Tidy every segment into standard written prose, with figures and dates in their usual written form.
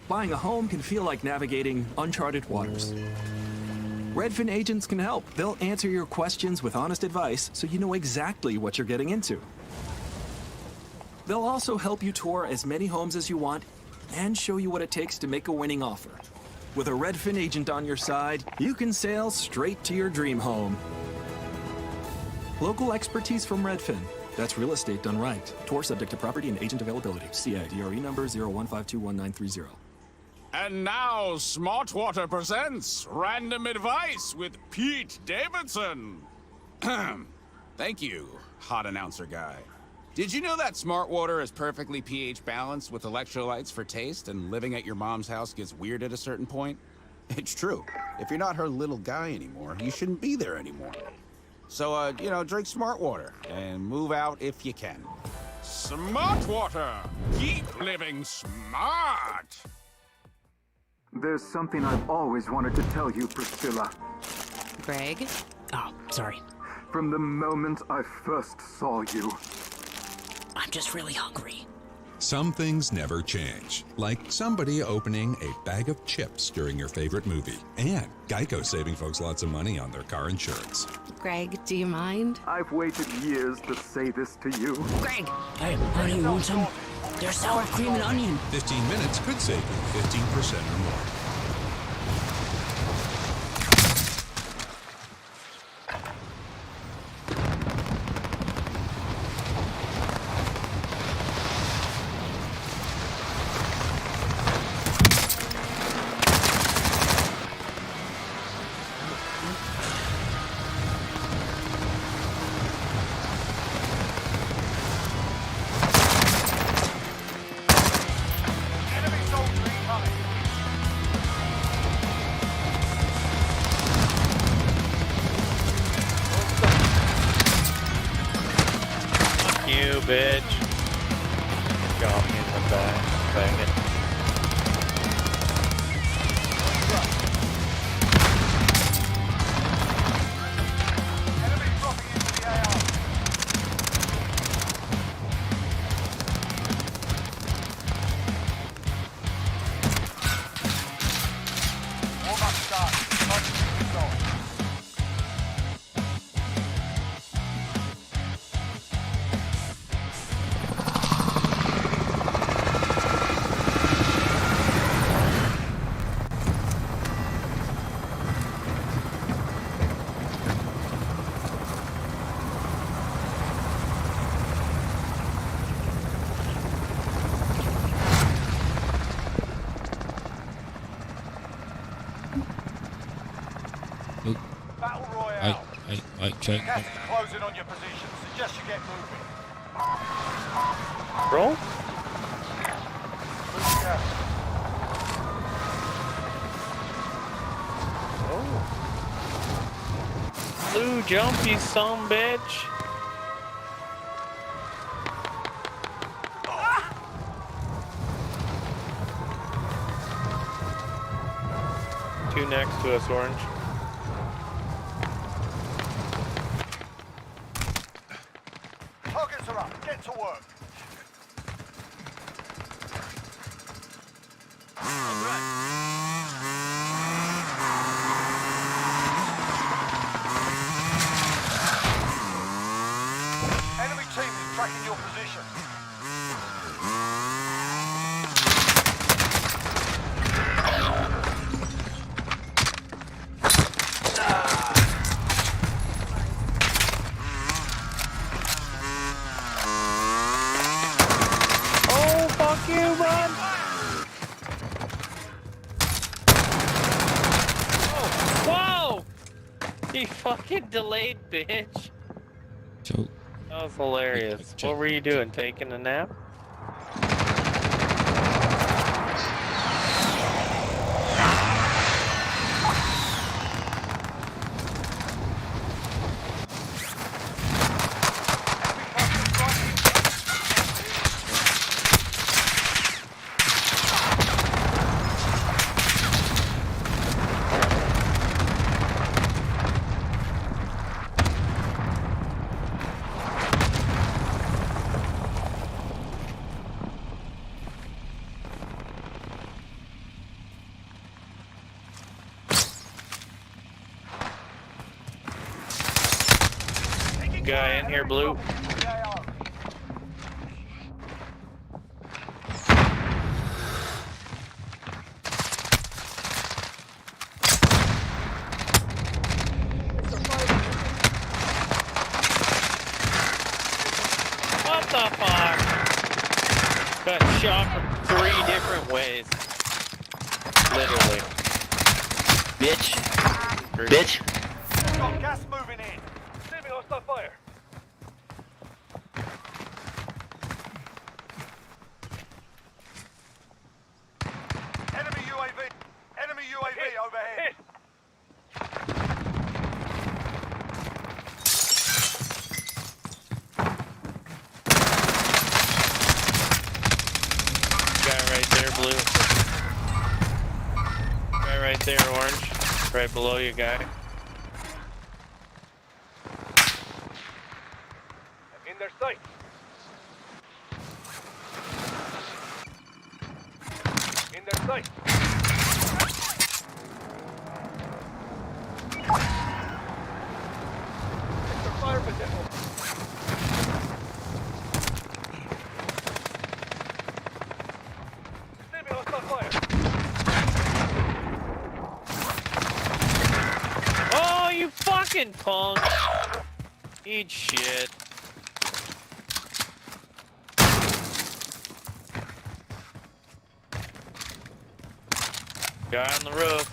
buying a home can feel like navigating uncharted waters. Redfin agents can help. They'll answer your questions with honest advice so you know exactly what you're getting into. They'll also help you tour as many homes as you want and show you what it takes to make a winning offer. With a Redfin agent on your side, you can sail straight to your dream home. Local expertise from Redfin. That's real estate done right. Tour subject to property and agent availability. CIDRE number 01521930. And now, Smartwater presents Random Advice with Pete Davidson. Thank you, hot announcer guy. Did you know that Smartwater is perfectly pH balanced with electrolytes for taste, and living at your mom's house gets weird at a certain point? It's true. If you're not her little guy anymore, you shouldn't be there anymore. So, drink Smartwater and move out if you can. Smartwater! Keep living smart! There's something I've always wanted to tell you, Priscilla. Greg? Oh, sorry. From the moment I first saw you. I'm just really hungry. Some things never change, like somebody opening a bag of chips during your favorite movie, and Geico saving folks lots of money on their car insurance. Greg, do you mind? I've waited years to say this to you. Greg! Hey, honey, you want some? There's sour cream and onion. 15 minutes could save you 15% or more. You bitch. Got me in the back. Bang it. Battle Royale. Check. Gas is closing on your position. Suggest you get moving. Roll? Lose gas. Oh. Blue jump, you son bitch. Two next to us, orange. Targets are up. Get to work. Enemy team is tracking your position. Oh, fuck you, bud! Oh, whoa! You fucking delayed, bitch. So, That was hilarious. What were you doing? Taking a nap? guy in here, blue. What the fuck? Got shot from 3 different ways. Literally. Bitch. Bitch. Got gas moving in. Receiving hostile fire. Enemy UAV. Enemy UAV overhead. Guy right there, blue. Guy right there, orange. Right below you, guy. In their sight. In their sight. It's a fire potential. Receiving hostile fire. Oh, you fucking punk! Eat shit. Guy on the roof.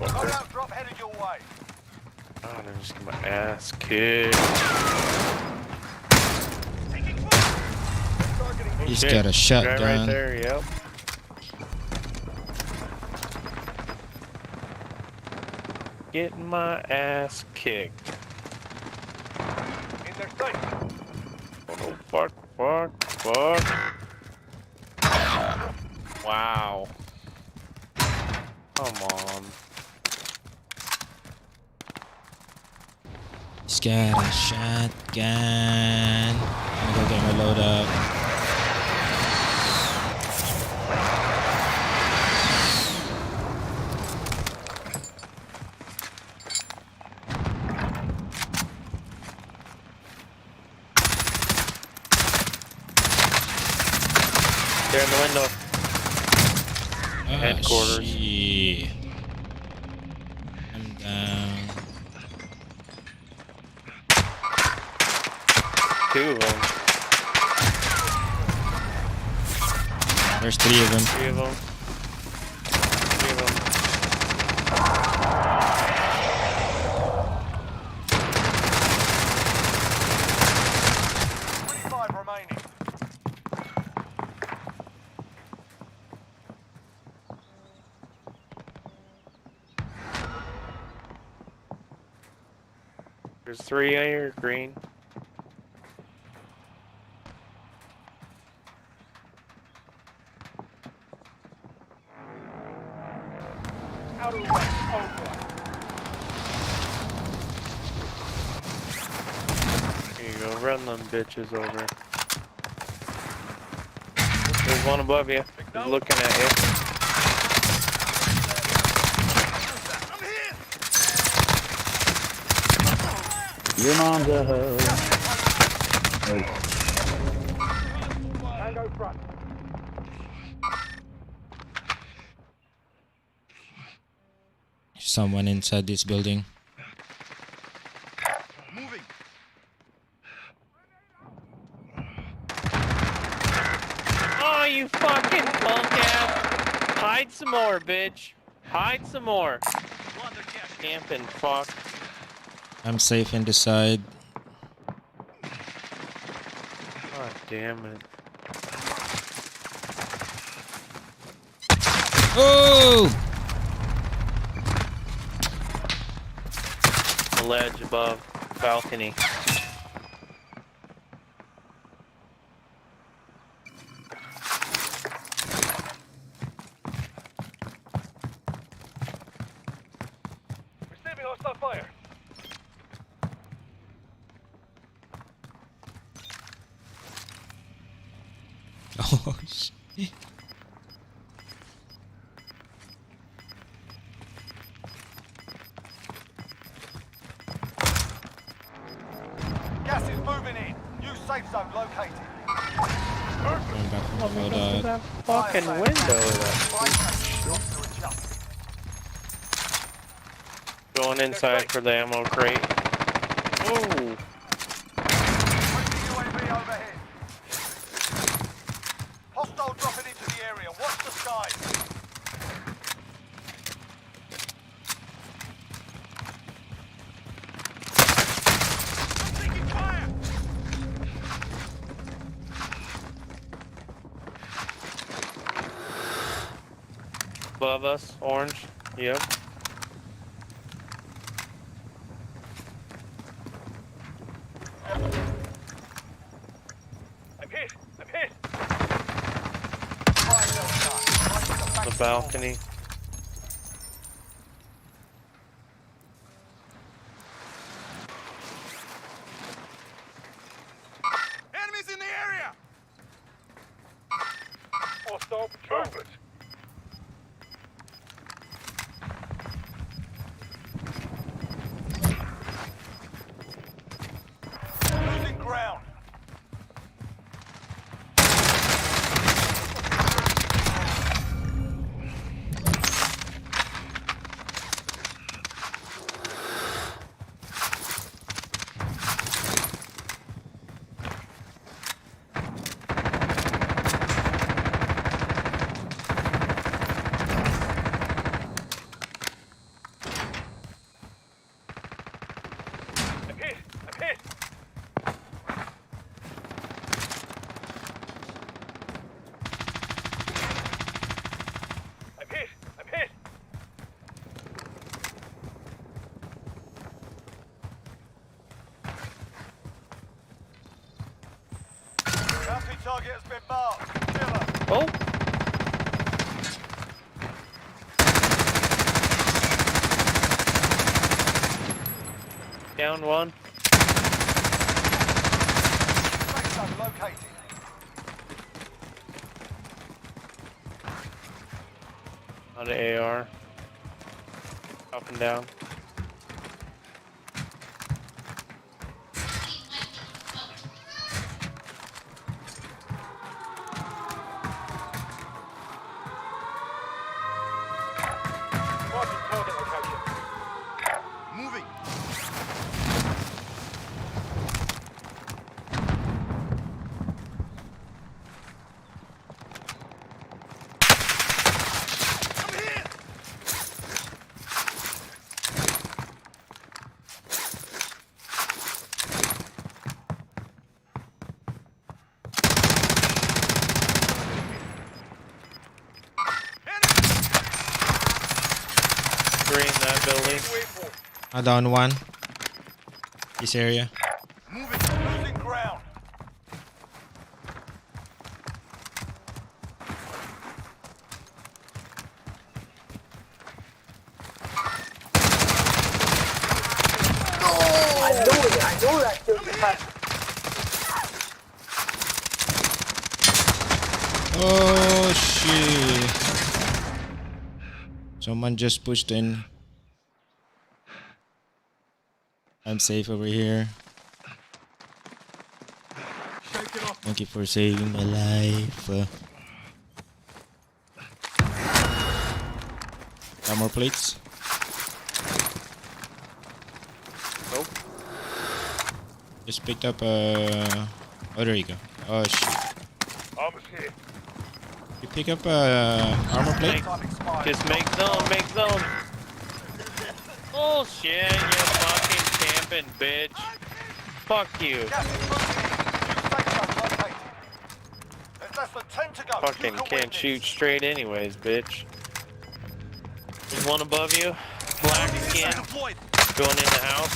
Loadout drop headed your way. Oh, they're just getting my ass kicked. He's Shit. got a Guy right shotgun. there, yep. Getting my ass kicked. In their sight. Oh, fuck. Wow. Come on. He's got a shotgun. I'm gonna go get my load up. They're in the window. Headquarters. Shit. I'm down. 2 of them. There's 3 of them. 3 of them. 3 of them. Remaining. There's 3 here, green. Out of the way. Over. Here you go, run them bitches over. There's one above you. He's looking at you. Your mom's a hoe. Tango front. Someone inside this building. Moving. Oh, you fucking punk ass! Hide some more, bitch. Hide some more. Camping fuck. I'm safe in the side. God damn it. Oh! The ledge above. Balcony. Receiving hostile fire. Oh shit. located. Going back from the loadout. That fucking window. Going inside for the ammo crate. Oh. UAV overhead. Hostile dropping into the area. Watch the skies. I'm taking fire. Above us, orange. Yep. I'm hit. I'm hit. The balcony. Enemies in the area! Hostile patrol. Losing ground. I'm hit. I'm hit. I'm hit. I'm hit. Bounty target has been marked. Killer. Oh. Down one. Safe zone located. On the AR. Up and down. Marking target location. Moving. I'm here! Three in that building. I down one. This area. Moving. Losing ground. Oh shit. Someone just pushed in. I'm safe over here. Thank you for saving my life. Got more plates? Nope. Just picked up oh, there you go. Oh shit. Armor's here. You pick up armor plate? Time expired. Just make zone, make zone. Bullshit, you fucking camping bitch. Fuck you. Gas is moving in. New safe zone located. There's less than 10 to go. Fucking You can can't win shoot this. straight anyways, bitch. There's one above you. Black skin. Going in the house.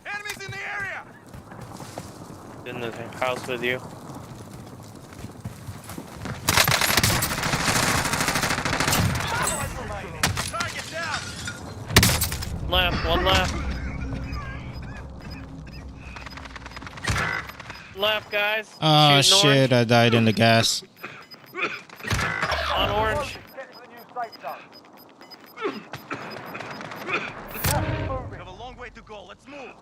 Enemies in the area! In the house with you. Target down! Left, one left. Left, guys. Oh Shooting shit, I died in the gas. Orange. On orange. Get to the new safe zone. Gas is moving. We have a long way to go. Let's move.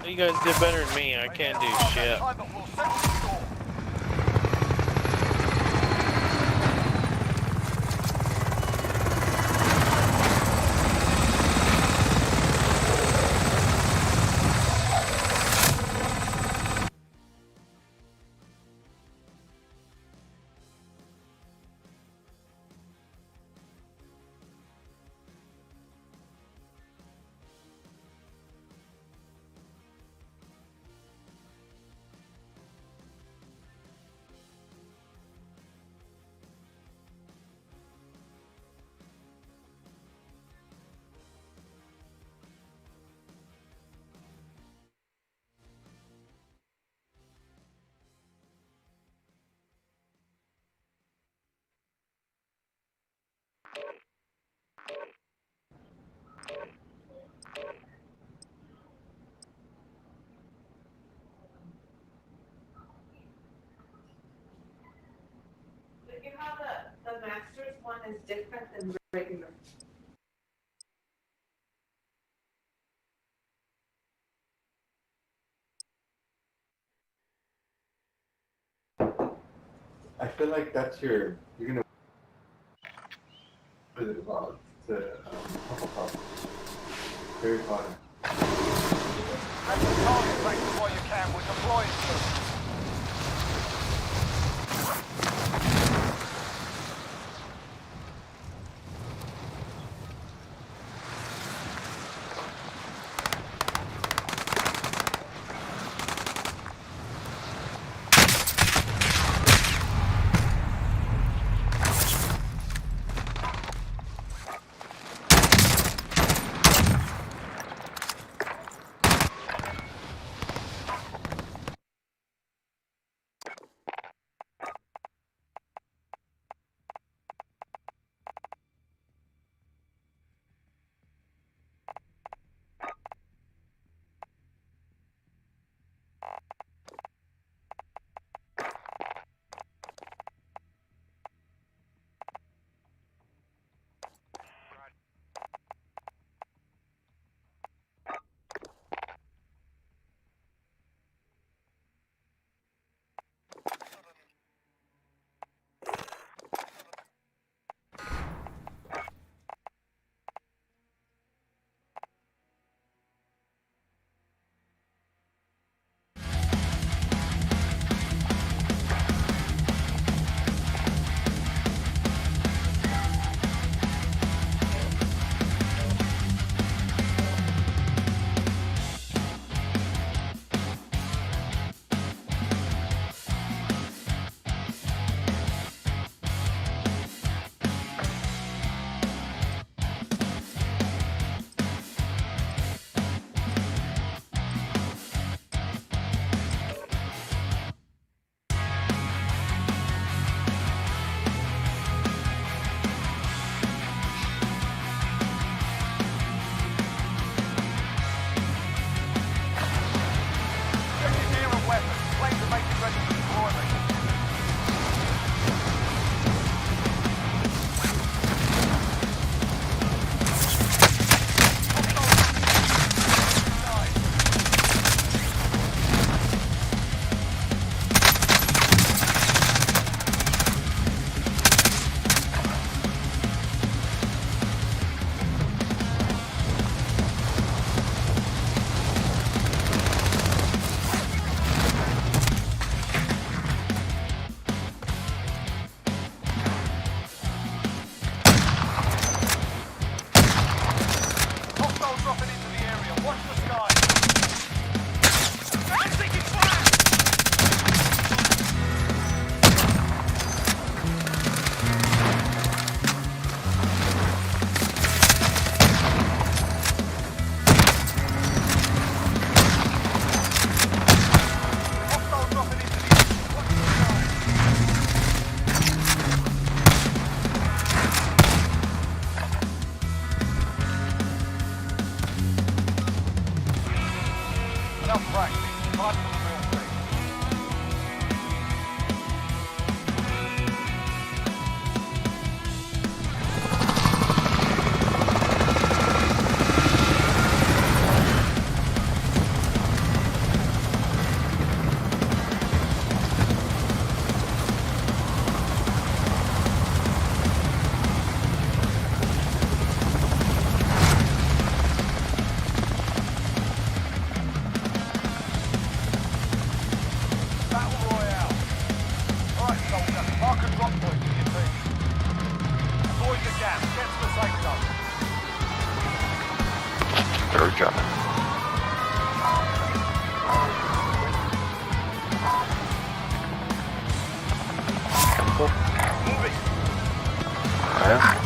You guys did better than me. I can't do shit. Assignment will settle the score. Look at how the Masters one is different than regular. I feel like that's you're gonna put it about to Hufflepuff. Harry Potter. Make the target practice while you can. We're deploying soon. Third dropping. Chemical. Moving. Yeah.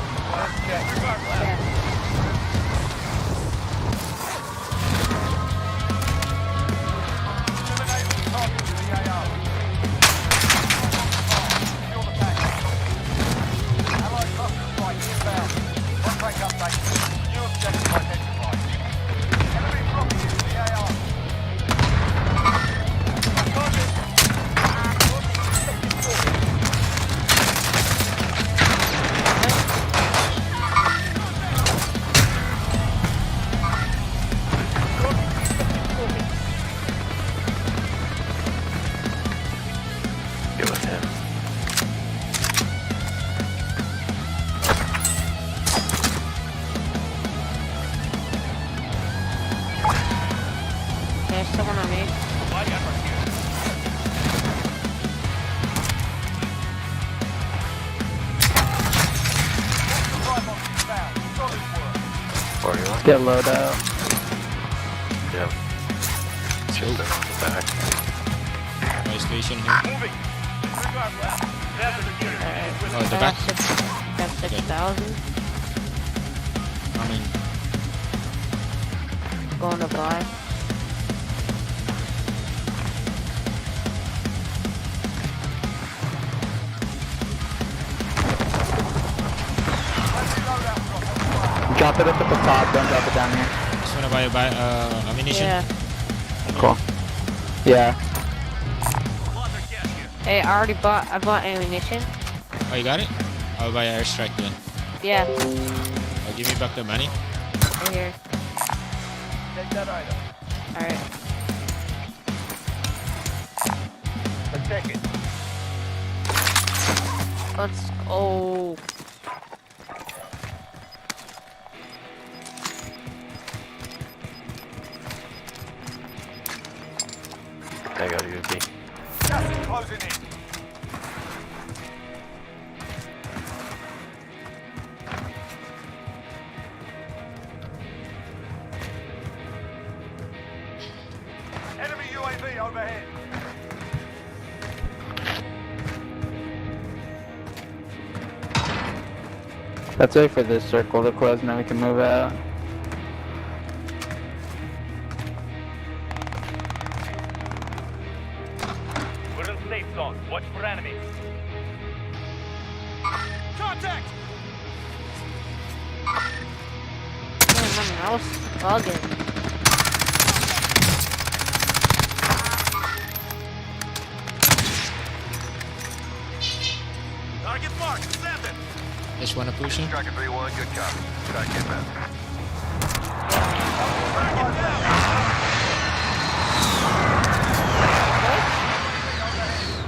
Get with him. There's someone on me. Get low down. Yep. Shoot them on the back. My station here. Oh, the back. Got 6,000. Coming. Going to buy. Drop it up at the top, don't drop it down here. Just wanna buy ammunition. Yeah. Cool. Yeah. Hey, I bought ammunition. Oh, you got it? I'll buy an airstrike then. Yeah. Oh, give me back the money. Right here. Take that item. Alright. Let's take it. Let's go. I got UAV. Gas is closing in. Enemy UAV overhead. Let's wait for this circle to close and then we can move out. We're in safe zone. Watch for enemies. Contact! Man, my mouse is bugging. Target marked. Send it. Just wanna push him. Striker 3-1, good copy. Try to get back.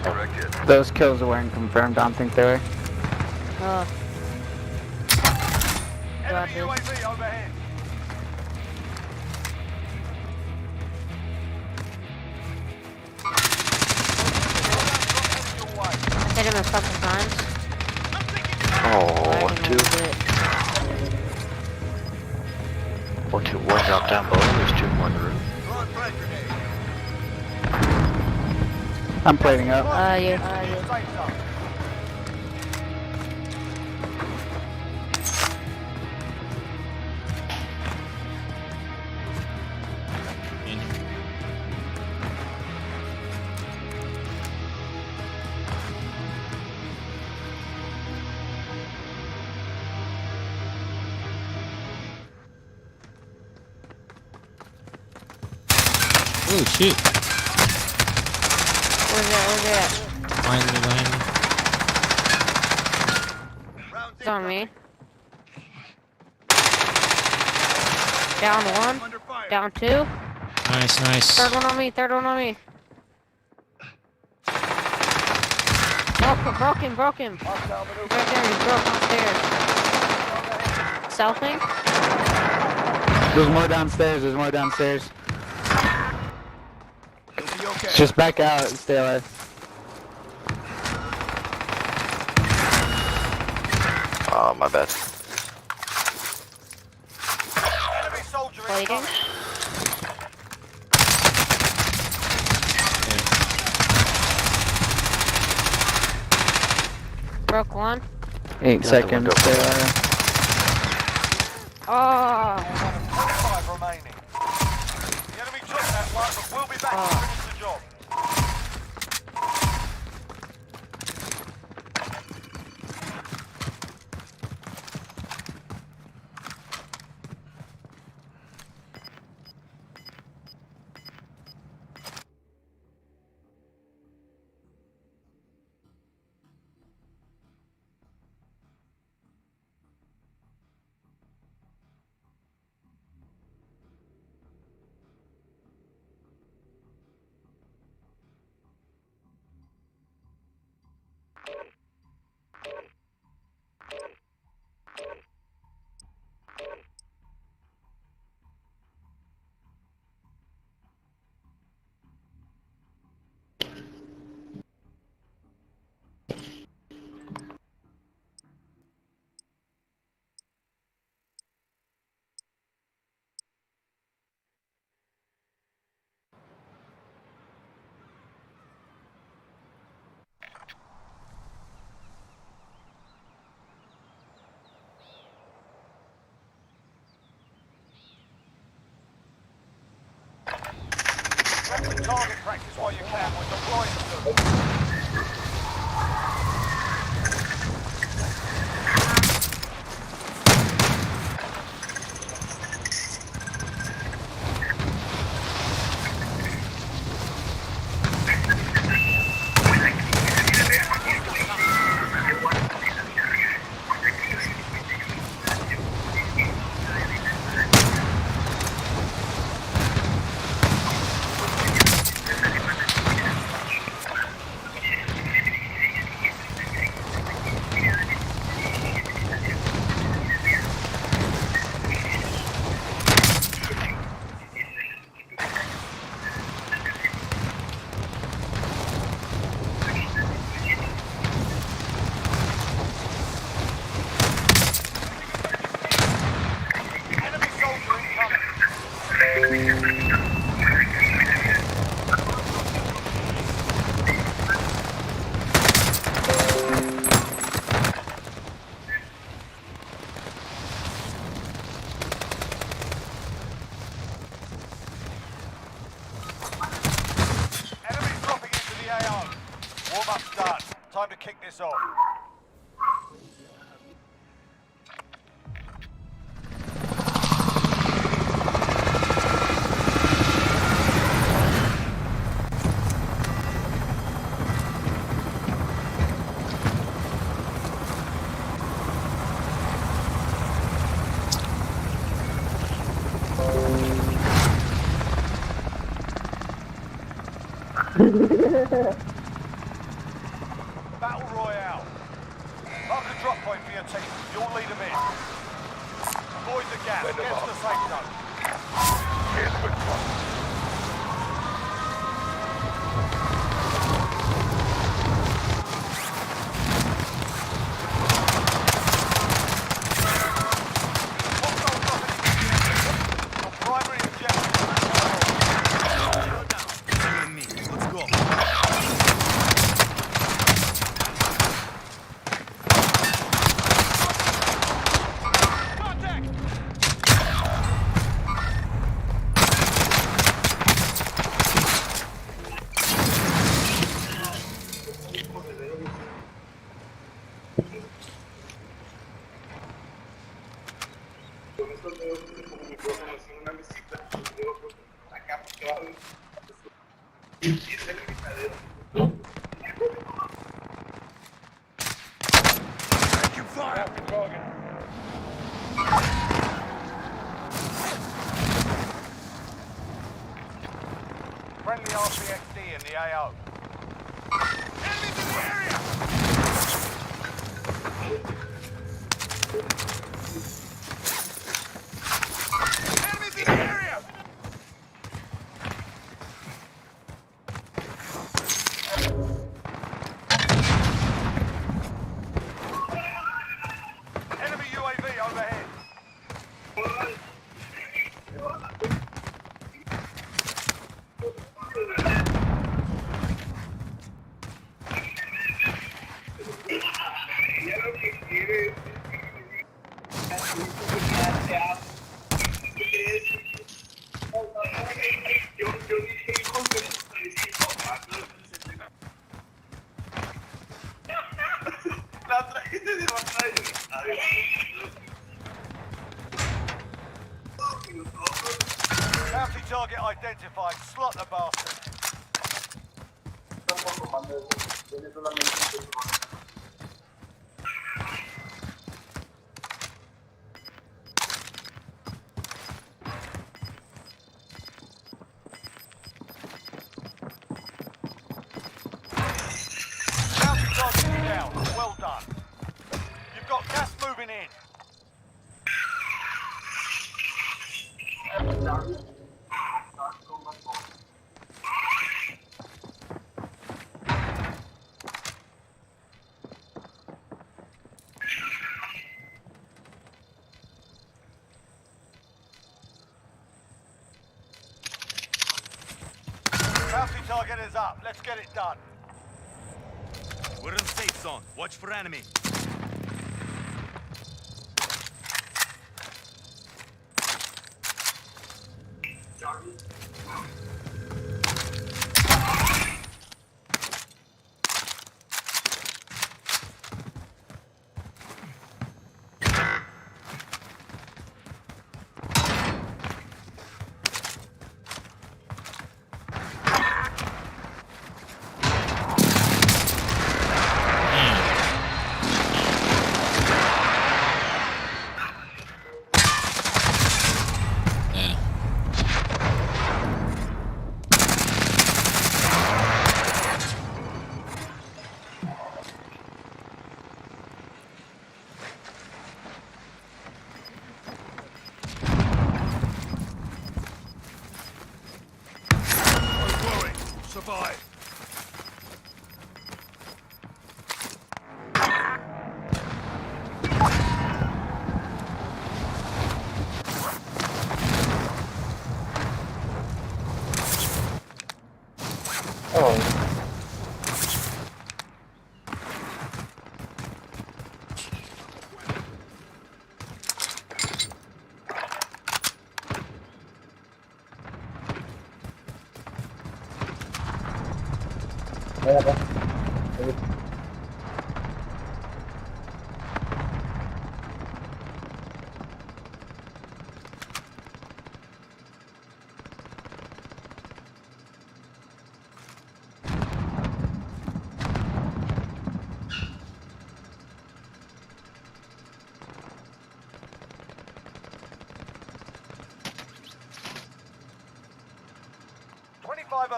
Direct hit. Those kills weren't confirmed, I don't think they were. Got Enemy this. UAV overhead. Hit him a couple times. Oh, 1-2. 1-2. One drop down below. There's 2 in one room. I'm plating up. Yeah. Safe zone. In. Oh shit! Where's that? Behind me, behind me. It's on me. Down one. Down two. Nice, nice. Third one on me. Third one on me. Broke him. Right there. He broke upstairs. South wing. There's more downstairs. Just back out and stay alive. Oh, my bad. Enemy soldier Plating. incoming. Broke one. 8 seconds. There. Oh. 25 remaining. The enemy took that one, but we'll be back to finish the job. Target practice while you can. We're deploying soon. Enemy soldier incoming. Enemies dropping into the AO. Warm-up's done. Time to kick this off. Battle Royale. Mark a drop point for your team. You'll lead them in. Avoid the gap. Get to the safe zone. Your primary objective Friendly RCXD in the AO. Enemies in the area! Enemies in the area! Enemy UAV overhead. Bounty target identified. Slot the bastard. Bounty target is down. Well done. You've got gas moving in. Bounty target is up. Let's get it done. We're in safe zone. Watch for enemy. Survive.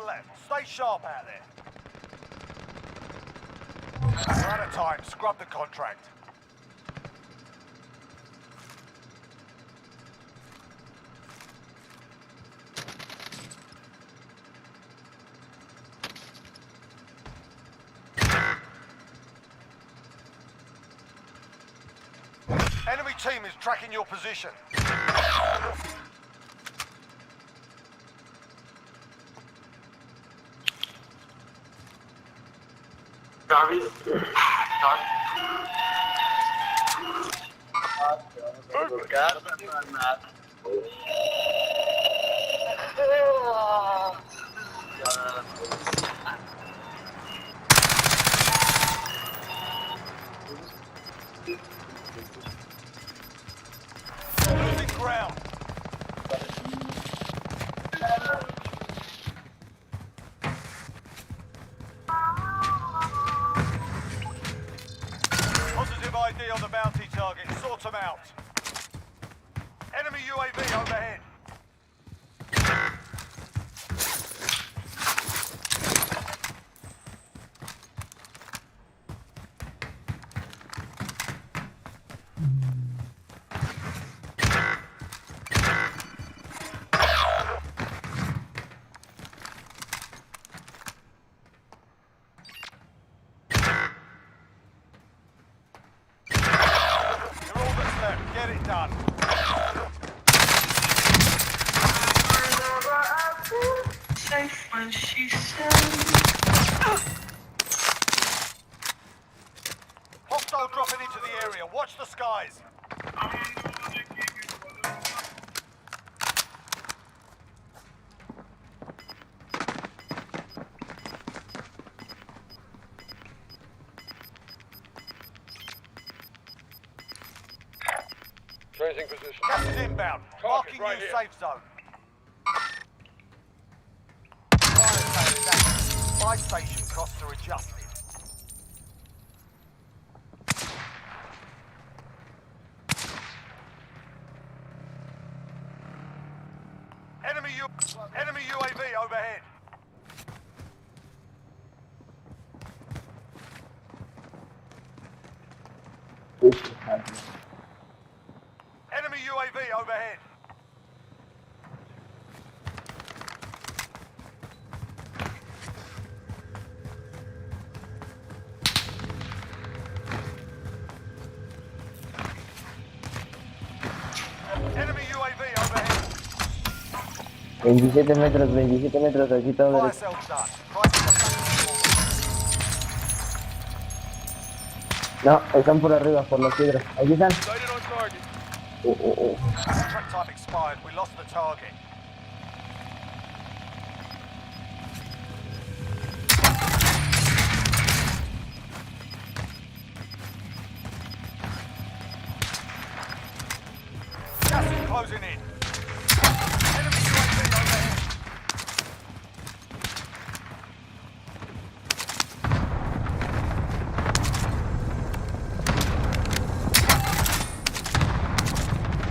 Left. Stay sharp out there. We're out of time. Scrub the contract. Enemy team is tracking your position. Jarvis. Losing ground. Positive ID on the bounty target. Sort them out. Enemy UAV overhead. You're all that's left. Get it done. Safe when she said. Hostile dropping into the area. Watch the skies. Changing position. Gas is inbound. Marking right new here. safe zone. Fire sale is active. Buy station costs are adjusted. Enemy UAV overhead. Enemy UAV overhead. Enemy UAV overhead. 27 metros, aquí todo Fire derecho. sale done. Prices No, están por arriba, por las piedras. Aquí están. Sighted on target. are- Track time expired. We lost the target. Gas is closing in. Enemy UAV overhead.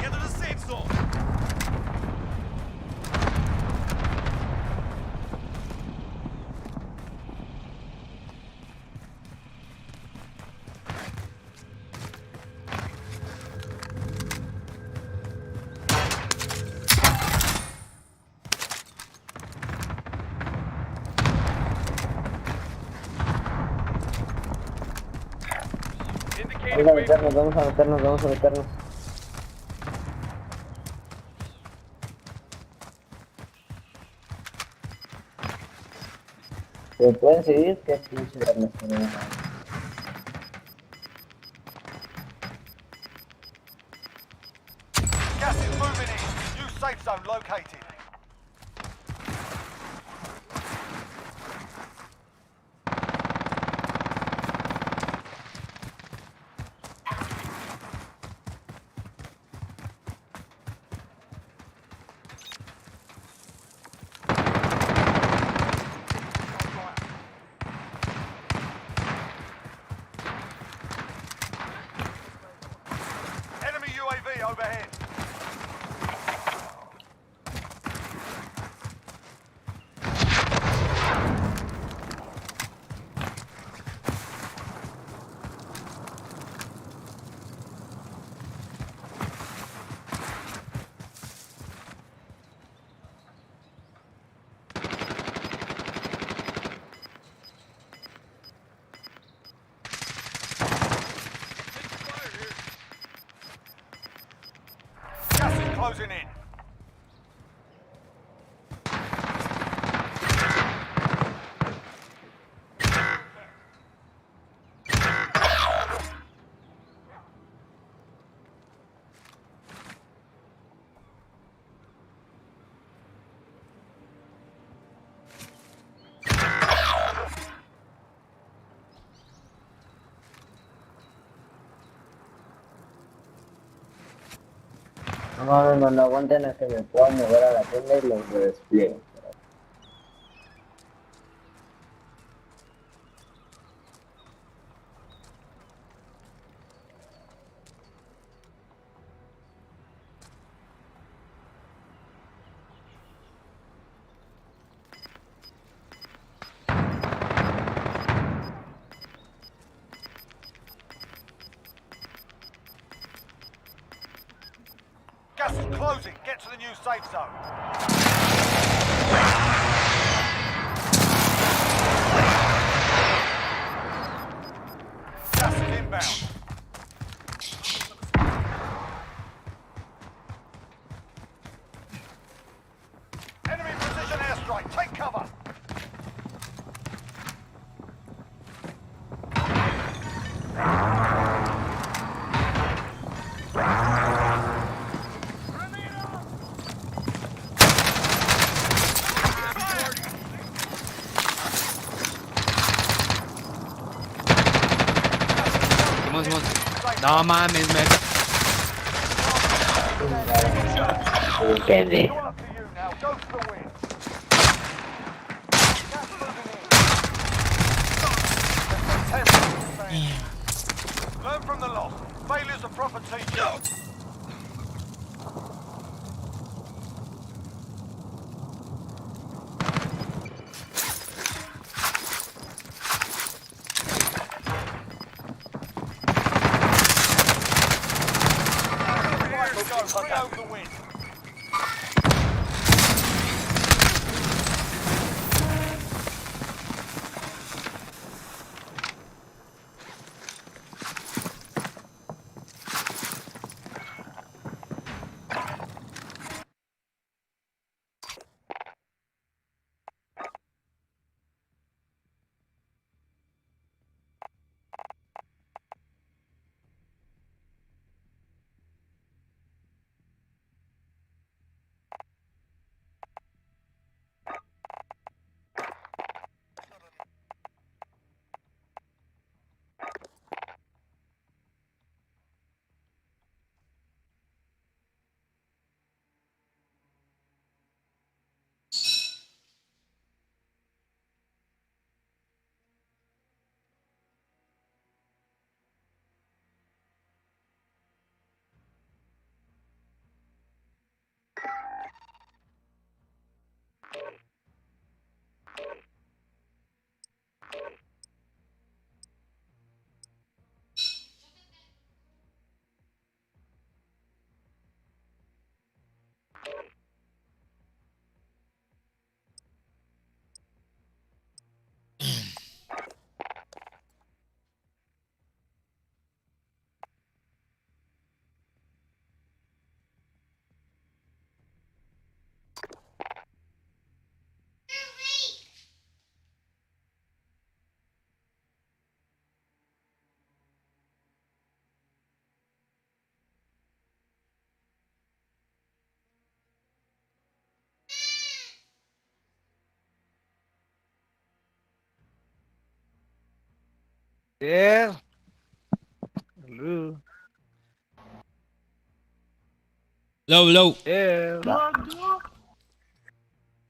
Get to the safe zone. Vamos a meternos, vamos a meternos. ¿Se pueden seguir? ¿Qué pinche armas tenemos? Gas is moving in. New safe zone located. Enemy UAV overhead. Gas is closing in. No aguanten a que me puedan mover a la tienda y los despliego. Gas is closing. Get to the new safe zone. Gas is inbound. Enemy precision airstrike. Take cover. No mames, me... Candy. Learn from the loss. Failure's a proper teacher. We own the win. Yeah. Hello. Low. Yeah.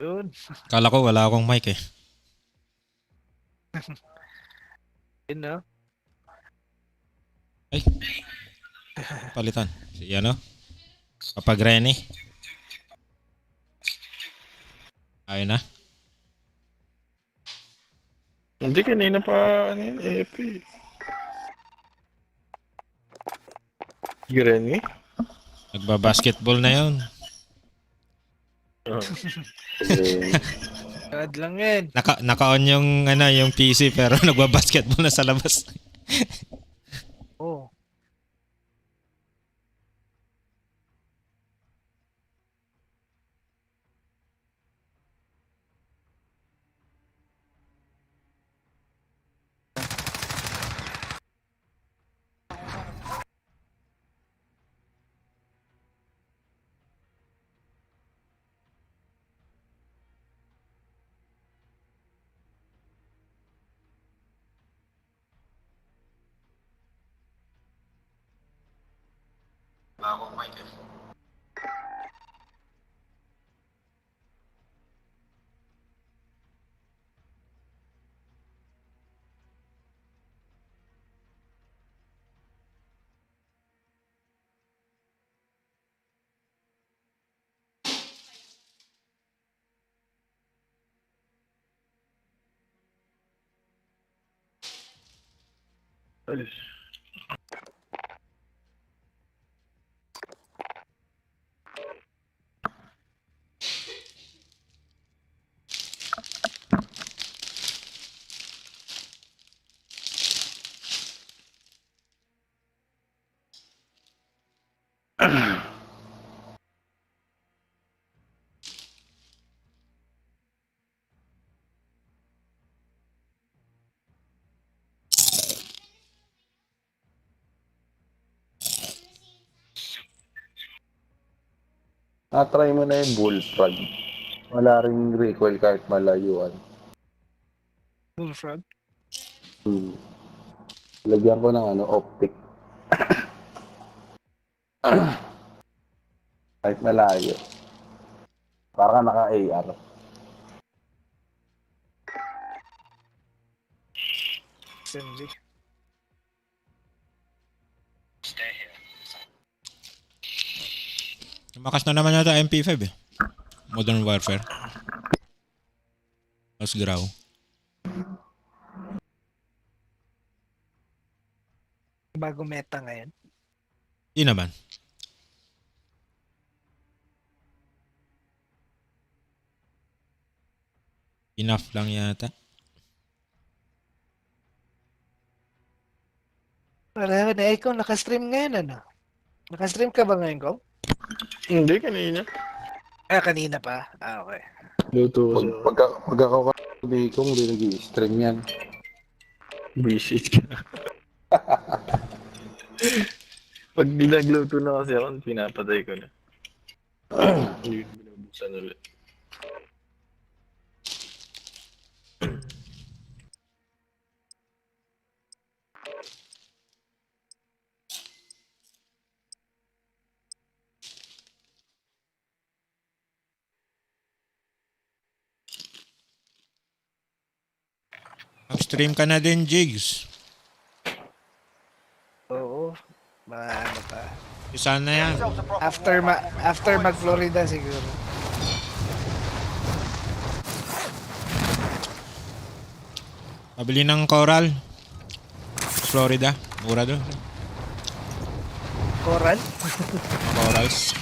Yun. Kala ko wala akong mic eh. Yun na. Ay. Palitan. Si ano? Kapag Rene. Ayun na. Hindi, kanina pa, ano yun, AP. Granny? Nagba-basketball na yun. Bad lang yan. Naka-on yung yung PC pero nagba-basketball na sa labas. Oh. Alis. Na-try mo na yung bullfrog. Wala ring recoil kahit malayuan. Bullfrog? Lagyan ko ng optic. Kahit malayo. Parang naka-AR. SMG. Lumakas na naman yata MP5 eh. Modern Warfare. Mas graw. Bago meta ngayon. Di naman. Enough lang yata. Wala na, ikaw nakastream ngayon ano? Nakastream ka ba ngayon, Kong? Hindi, kanina. Kanina pa. Okay. Luto ko sa... Pagkakabi ko, hindi nag-i-stream yan. Busy ka. Pag nagluto na kasi ako, pinapatay ko na. Hindi ko binubuksan ulit. Mag-stream ka na din, Jigs. Oo. Ano pa. Sana yan. After mag-Florida siguro. Pabili ng Coral. Florida. Mura doon. Coral? Corals.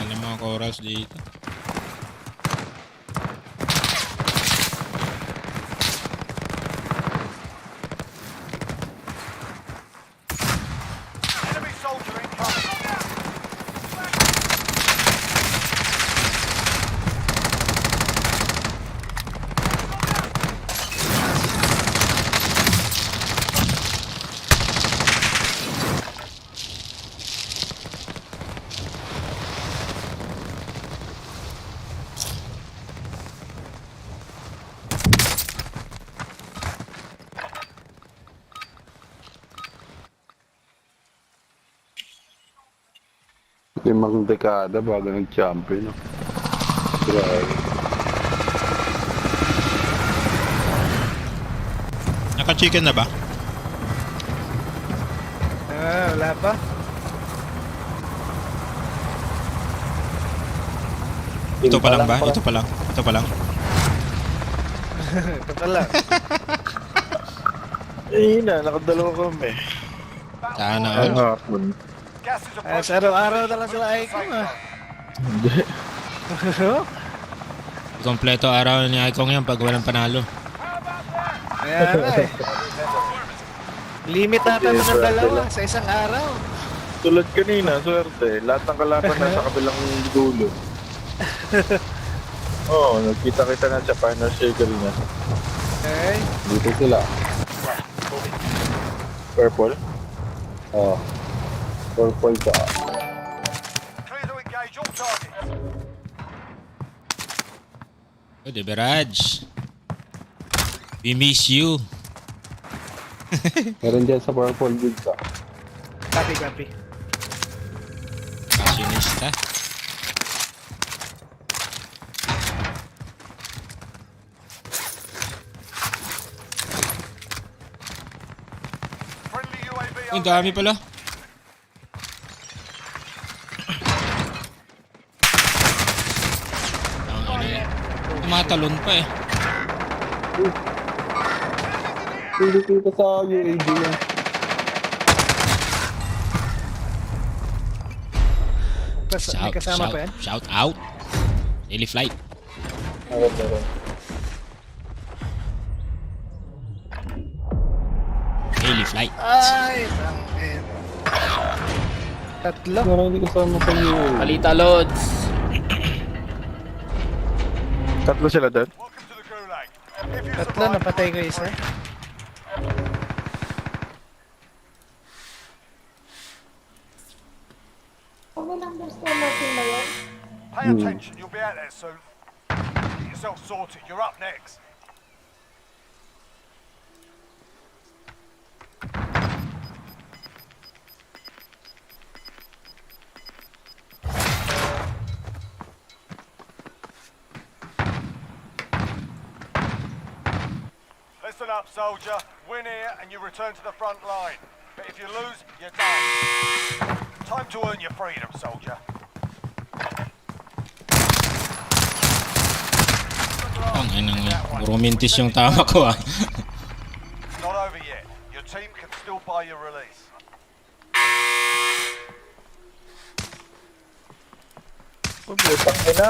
Alam mga corals dito. Enemy soldier incoming. Limang dekada bago nag-champion. No? Grabe. Naka-chicken na ba? Wala pa. Ito pa lang ba? Ito pa lang. Ito pa lang. Ito pala. Nakadalawa kami. Sana all. Gas is approaching. Araw-araw na lang sila Icon Hindi. Kompleto araw ni Icon yan pag walang panalo. Kaya nga eh. Limit natin ng dalawa sa isang araw. Tulad kanina, swerte. Lahat ng kalaban nasa kabilang dulo. Oo, nagkita-kita na sa final circle na. Okay. Dito sila. Purple? Oo. Purple ka. Clear to engage all targets. Oh, the barrage. We miss you. Meron dyan sa purple good ka. Copy. Fashionista. Friendly UAV Ang dami pala. Tumatalon pa eh. Hindi kita sa UAV yan. May kasama pa yan? Shout out. Daily flight. Daily flight. Ay, tangin. Tatlo. Parang hindi kasama sa UAV. Palita loads. Tatlo sila doon? Welcome to the Gulag. If you Tatlo, napatay ko isa. pay attention, you'll be out there soon. Get yourself sorted, you're up next. Listen up, soldier. Win here and you return to the front line. But if you lose, you're done. Time to earn your freedom, soldier. Ang inang puro mintis yung tama ko ah. It's not over yet. Your team can still buy your release. Putang ina.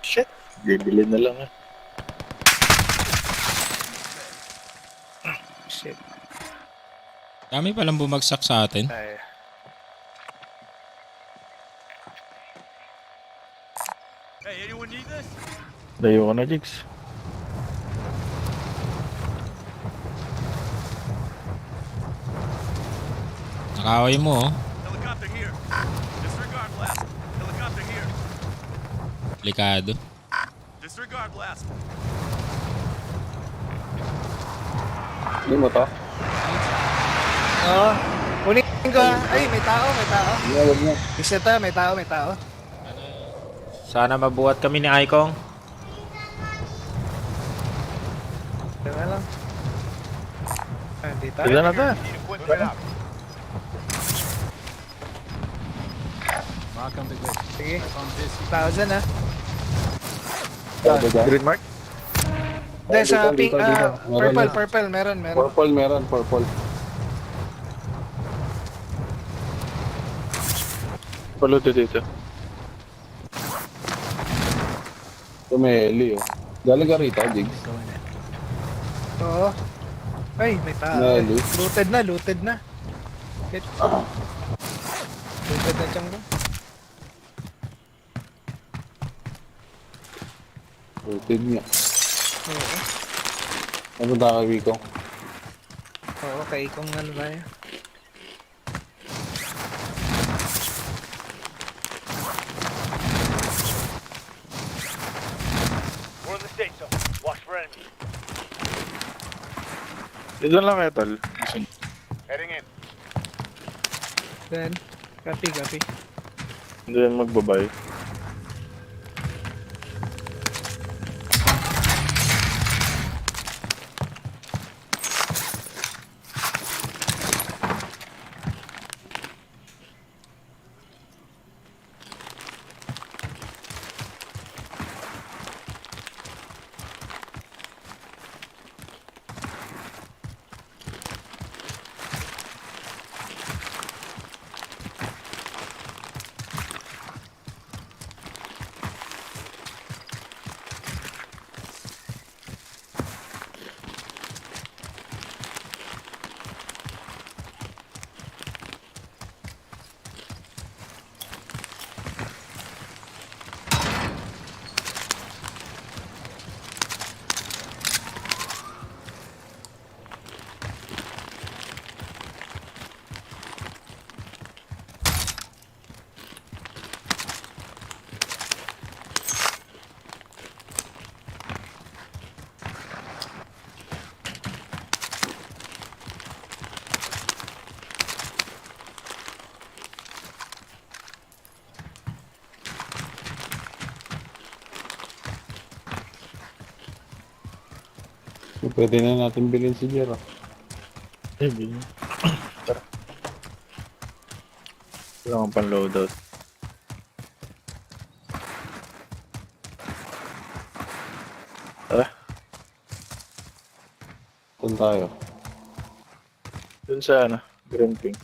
Shit. Bibili na lang ah. Shit. Dami palang bumagsak sa atin. Ay. Hey, anyone need this? Layo ka na, Jigs. Nakaway mo oh. Helicopter here. Disregard blast. Helicopter here. Delikado. Disregard blast. Hindi mo to? Oo. Kunin ko. Ay, may tao, may tao. Huwag niya. Iseta, may tao, may tao. Sana mabuhat kami ni Aikong. Teka lang. Ah, hindi tayo. Sila na ta. Sige. Tao dyan ah. Green mark? Hindi, sa Dito, pink, dito, dito. Meron na. purple, meron. Purple meron, purple. Paluto dito. Ito may heli, oh. Galing ka rito, Jigs. Oo. Ay, may tao. Nali. Looted na, looted na. Shit. Looted na dyan ko. Rotate niya. Oo. Napunta ka, Vico. Oo, kay kung ano tayo. We're on the safe zone. Watch for enemies. Dito lang kayo, tol. Heading in. Then, copy. Hindi yan magbabay. So, pwede na natin bilhin si Jero. Eh, bilhin. Tara. Wala akong pan-loadout. Tara. Saan tayo? Dun sa ano, green pink.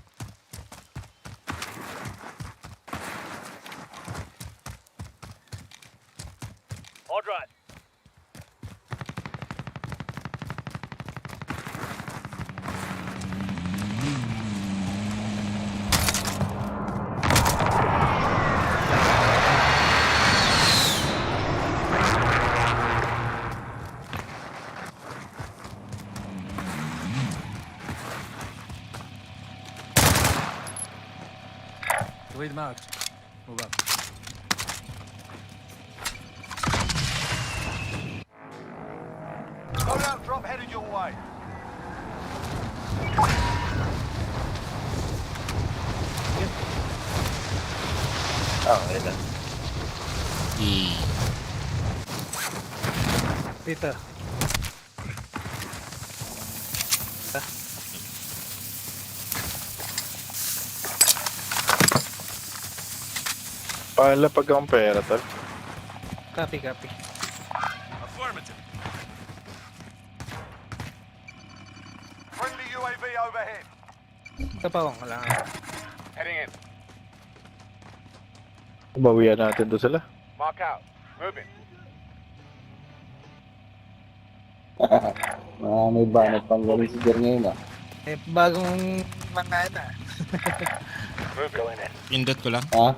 All right. Lead marked. Move up. Loadout drop headed your way. Ayun na. Dito. Pala pag ang pera, tol. Copy, copy. Affirmative. Friendly UAV overhead. Ito pa akong wala. Heading in. Bawian natin to sila. Mark out. Moving. May banat pang galing si Jer ngayon ah. Eh, bagong mga na. Move going in. Pindot ko lang. Ha?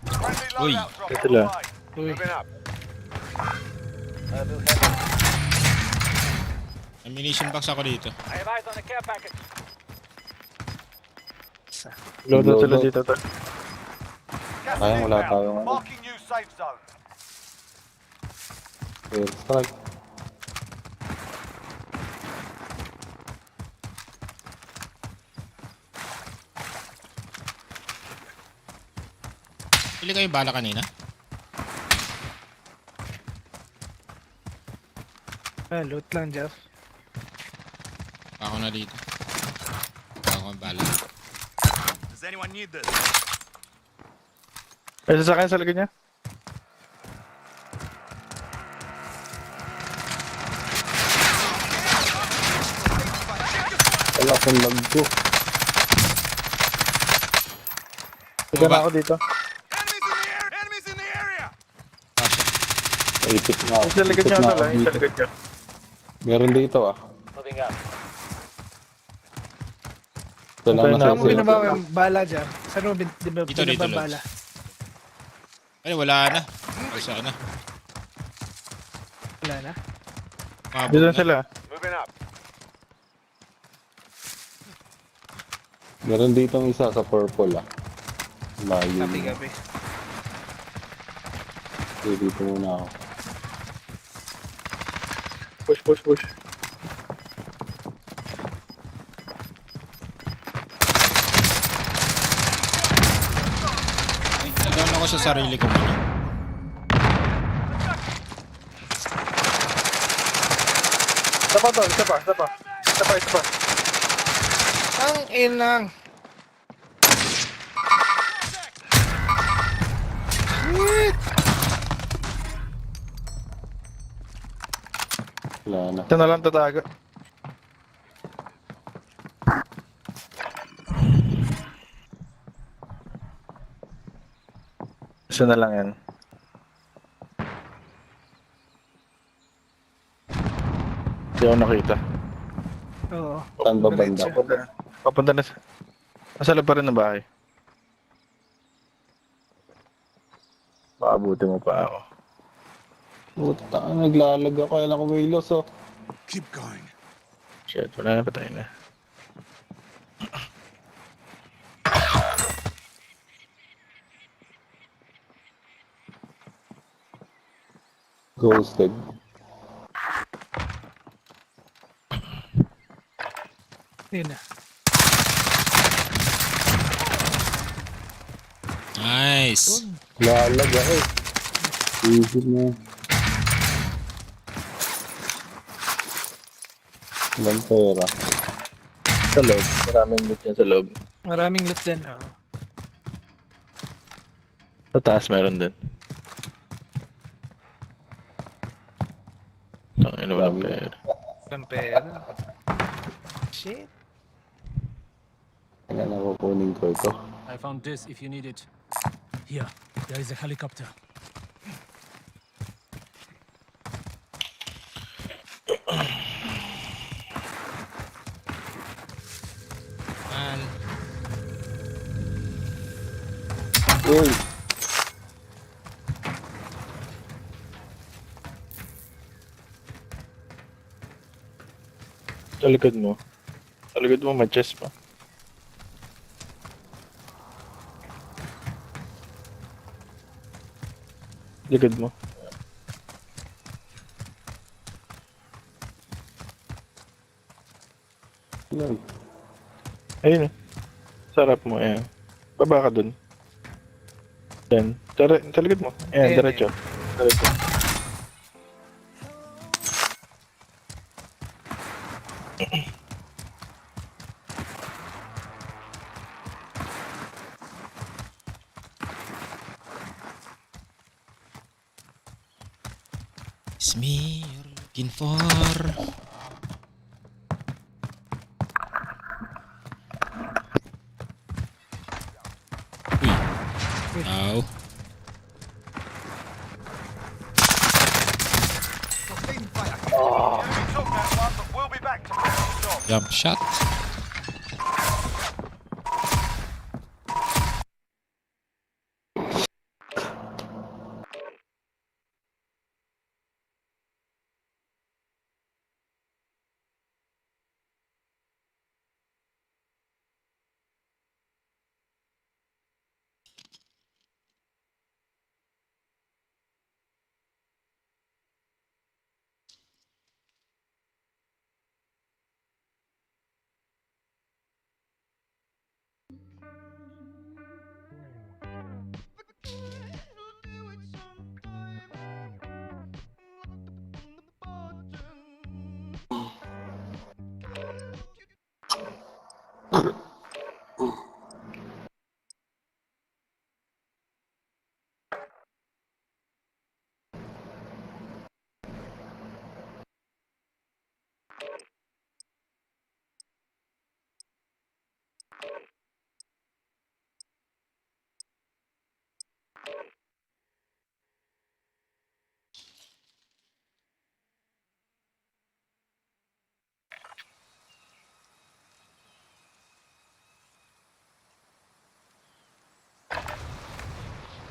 Friendly Uy. loadout drop Ito on the lang. way. Uy. Moving up. Ammunition box ako dito. I have eyes on the care package. Load sila dito, tol. Gas Sayang, wala inbound. tayong ano. Marking new safe zone. Air strike. Pili kayo bala kanina? Loot lang, Jeff. Ako na dito. Ako ang bala. Does anyone need this? May sasakyan sa likod niya. Wala akong lag ko. Ito na ako dito. Enemies in the area! Ipit na ako. Yung sa likod Ipit niya, na tol. ako Yung sa dito. likod niya. Meron dito ah. Moving up. Ito lang Ito na. Saan mo nasa binabawa yung bala dyan? Saan mo Dito, binabawa Lods. bala? Ay, wala na. Ay, sana. Wala na? Mabot Dito na. sila. Moving up. Meron dito ang isa sa purple ah. Layo. Copy, copy. Okay, dito muna ako. Push, push, push. Ay, nagawin ako sa sarili ko muna. Isa pa, tol. Isa pa, isa pa. Isa pa, isa pa. Ang inang. Wala na. Ito na lang tatago. Isa na lang yan. Hindi ako nakita. Oo. Saan ba banda? Papunta na sa... Nasa loob pa rin ng bahay. Maabuti mo pa ako. Puta, naglalag ako. Kailan ko may loss oh. Keep going. Shit, wala na, patay na. Ghosted. Yun na. Nice. Lalag ako. Easy na. Ilang pera. Sa loob. Maraming loot yan sa loob. Maraming loot din. Oo. Sa taas meron din. Tangin, walang pera. Walang pera. Shit. Kailan ako kunin ko ito. I found this if you need it. Here, there is a helicopter. Man. Uy! Sa likod mo. Sa likod mo, may chest pa. Likod mo. Yan. Ayun eh. Sarap mo, ayan. Baba ka dun. Yan. Sa likod mo. Ayan, Ayan, diretso. Diretso. It's me you're looking for. Uy. Ow. Oh. Enemy took that one, but we'll be back to finish the job. Jump shot.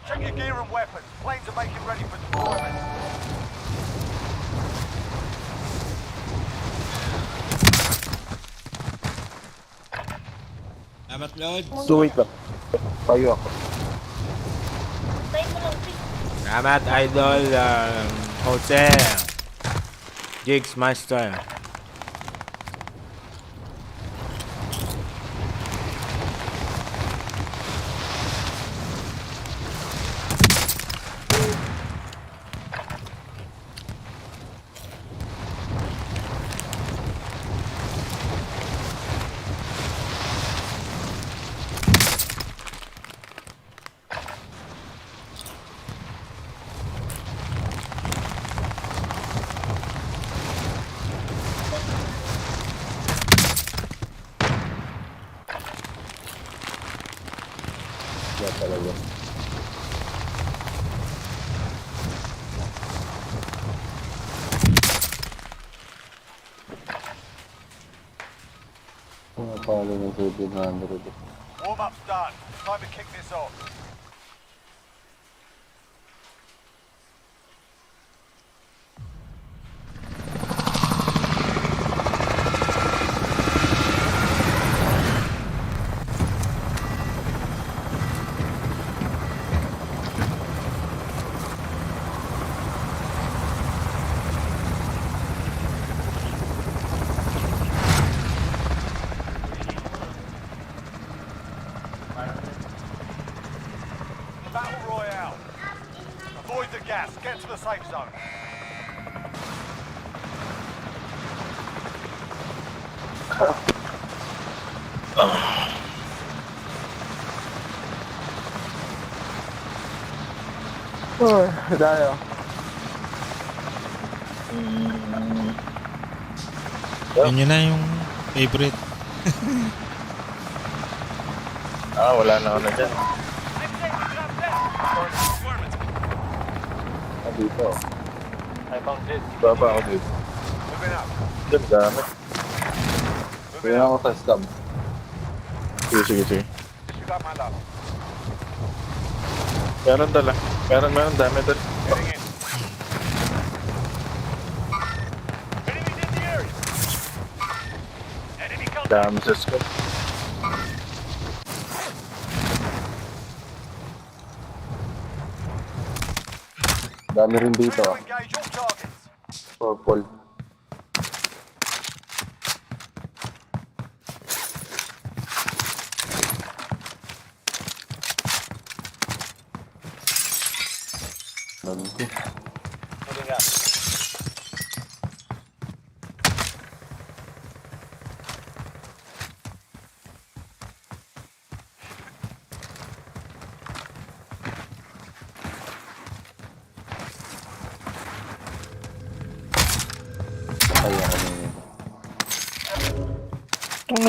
Check your gear and weapons. Planes are making ready for deployment. Salamat, Lord. So wait lang. Tayo ako. Salamat, Idol. Jose. Jigs Master. Yan talaga. Palo ng 700. Warm-up's done. Time to kick this off. Battle Royale. Avoid the gas. Get to the safe zone. Tayo. Yun na yung favorite. Wala na ako na dyan. Dito. I found this. Baba ako dito. Moving up. Diyan, dami. Kaya ako sa scam. Sige, sige, sige. Disregard my love. Meron dala. Meron, dami dala. Heading in. Enemies in the area. Enemy contact. Dami sa scope. Dami rin dito. Engage all targets. Purple. Moving up.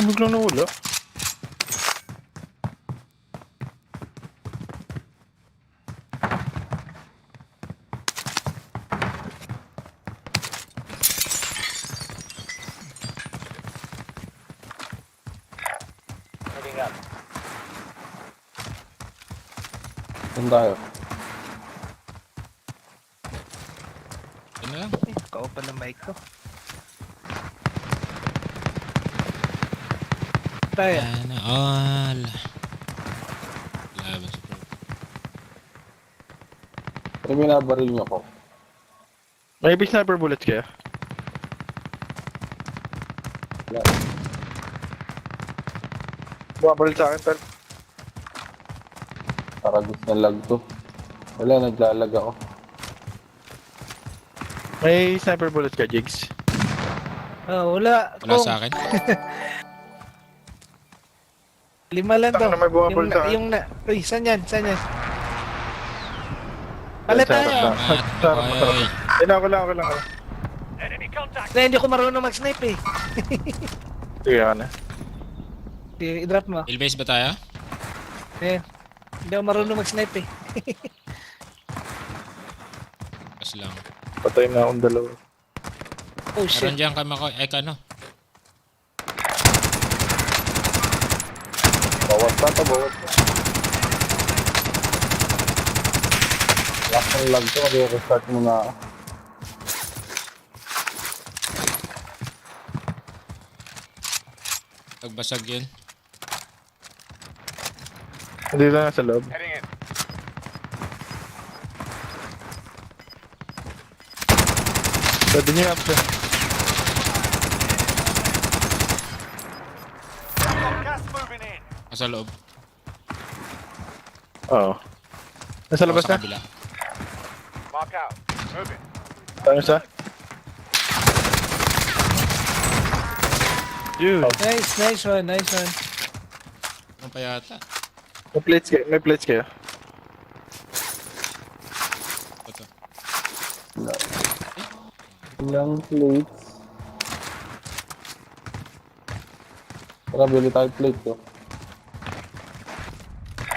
biglang nawala. Moving up. Saan tayo? Ano lang? Kaupan ng mic ko. Tayo. Sana all. Laban sa pro. Pero binabaril niyo ako. May big sniper bullets kaya? Wala. Bumabaril sa akin, tal. Paragos na lag to. Wala, naglalag ako. May sniper bullets ka, Jigs? Wala. Wala Kung- sa akin. 5 lang daw. May bumabol sa akin. Yung na... Uy, saan yan? Saan yan? Palit tayo. Oy. Ako lang. Enemy contact. Hindi ko marunong mag-snipe eh. Sige ka na. I-drop mo. Hillbase ba tayo? Hindi ako marunong mag-snipe eh. Pas lang. Patay na akong dalawa. Oh shit. Meron dyan kay Mako. Ay, kano? Bawat pa to, bawat pa. Last ng lag to, mag-restart muna ako. Pagbasag yun. Hindi na sa loob. Heading in. Pwede niyo up siya. Gas moving in. Nasa loob. Oo. Nasa labas Sa na? kabila. Mark out. Moving. Saan siya? Dude. Nice one. Ano pa yata? May plates kayo. Ito. Ilang plates. Tara, bili tayo plate to.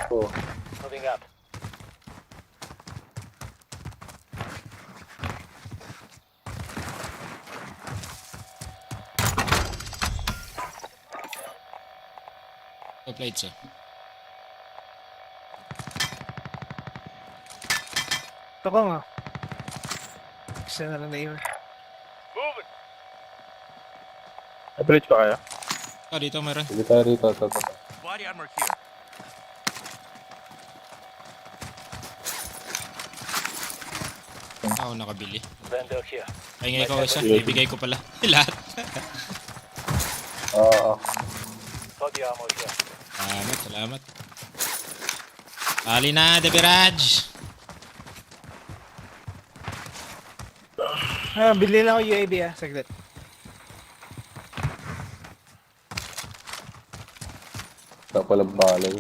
Oh. Moving up. Ito plates oh. Ito ko nga. Isa na lang na yun. Moving. May plates pa kaya? Dito meron. Bili tayo rito. Ito. Body armor here. Ako nakabili. Vendor here. Ay nga ikaw isa. Ibigay ko pala. Lahat. Oo. Body armor here. Salamat. Tali na, Debiraj! Bili lang ako UAV saglit. Ito pala balay.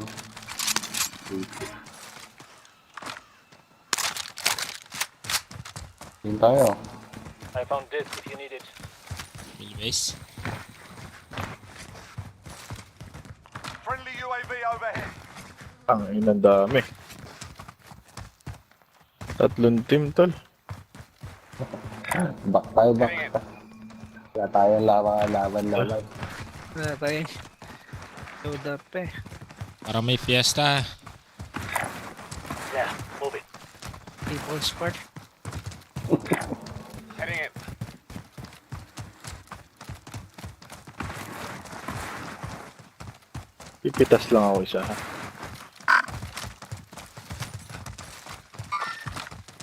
Yun tayo. I found this if you need it. Hillbase. Friendly UAV overhead. Ang inang dami. 3 team, tol. Back tayo. Wala tayong laban. Wala tayo. Load up eh. Para may fiesta. Yeah, move it. People sport. Heading in. Pipitas lang ako isa.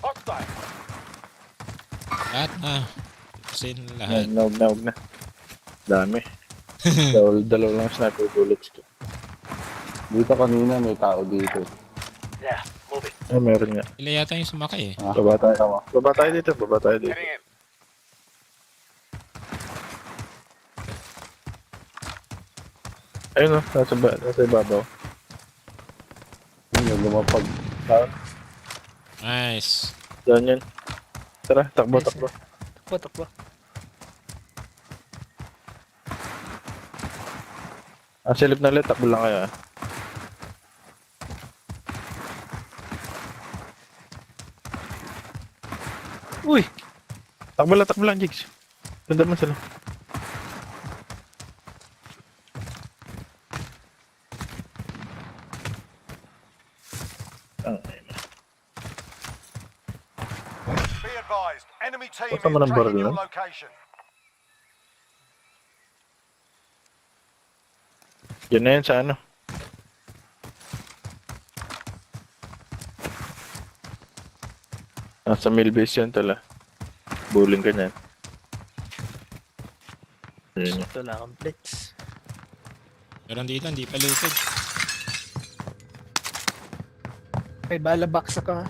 Hostile. Lahat na. Sin lahat. Naog na. Dami. Dalawa lang sniper bullets ko. Dito kanina may tao dito. Yeah, move it. Ay, meron nga. Ila yata yung sumakay eh. Baba tayo dito. Heading in. Ayun o, nasa ibabaw. Yung lumapag. Nice. Diyan yan. Tara, takbo. Takbo. Silip na ulit, takbo lang kayo. Uy! Takbo lang, Jigs. Sundan mo sila. Be advised, enemy team is Basta mo ng baril tracking your lang. location. Yun na yun sa ano. Nasa mill base yun tala. Bullying ka niyan. Yun. Ito lang ang blitz. Pero dito, hindi pa looted. May bala box ako ha.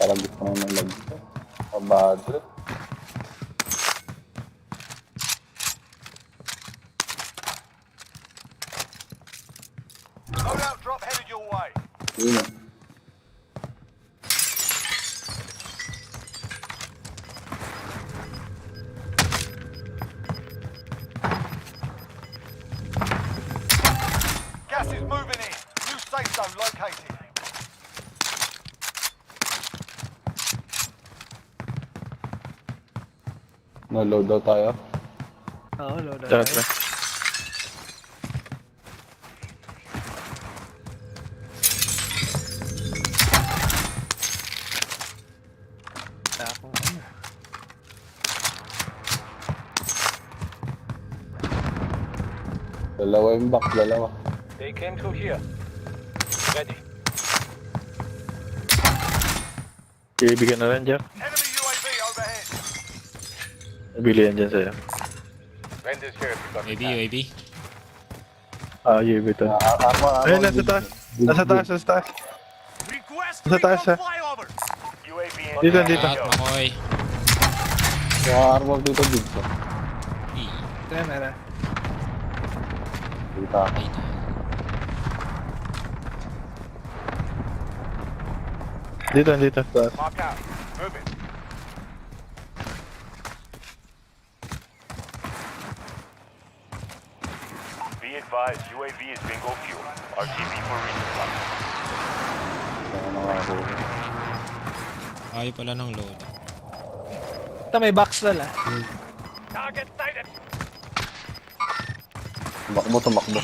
Parang gusto mo nalag. Pabado. Loadout drop headed your way. Yun na. Gas is moving in. New safe zone located. Na-load daw tayo. Oo, load Tara, out. tara. Ako ano. Dalawa yung box, dalawa. They came through here. Ready. Ibigyan na lang, Jack. Enemy UAV overhead. Bili yan dyan sa'yo. Vendors here if you got UAV. UAV to. Ayun, nasa taas. Nasa taas. Nasa taas ha. UAV in. Dito. Makoy. Yung armor dito dito. Tara, tara. Dito. Dito. Taas. Mark out. Move it. Be advised, UAV is bingo fuel. RTB for resupply. Ayaw pala ng load. Ito may box na Target sighted. Tumakbo.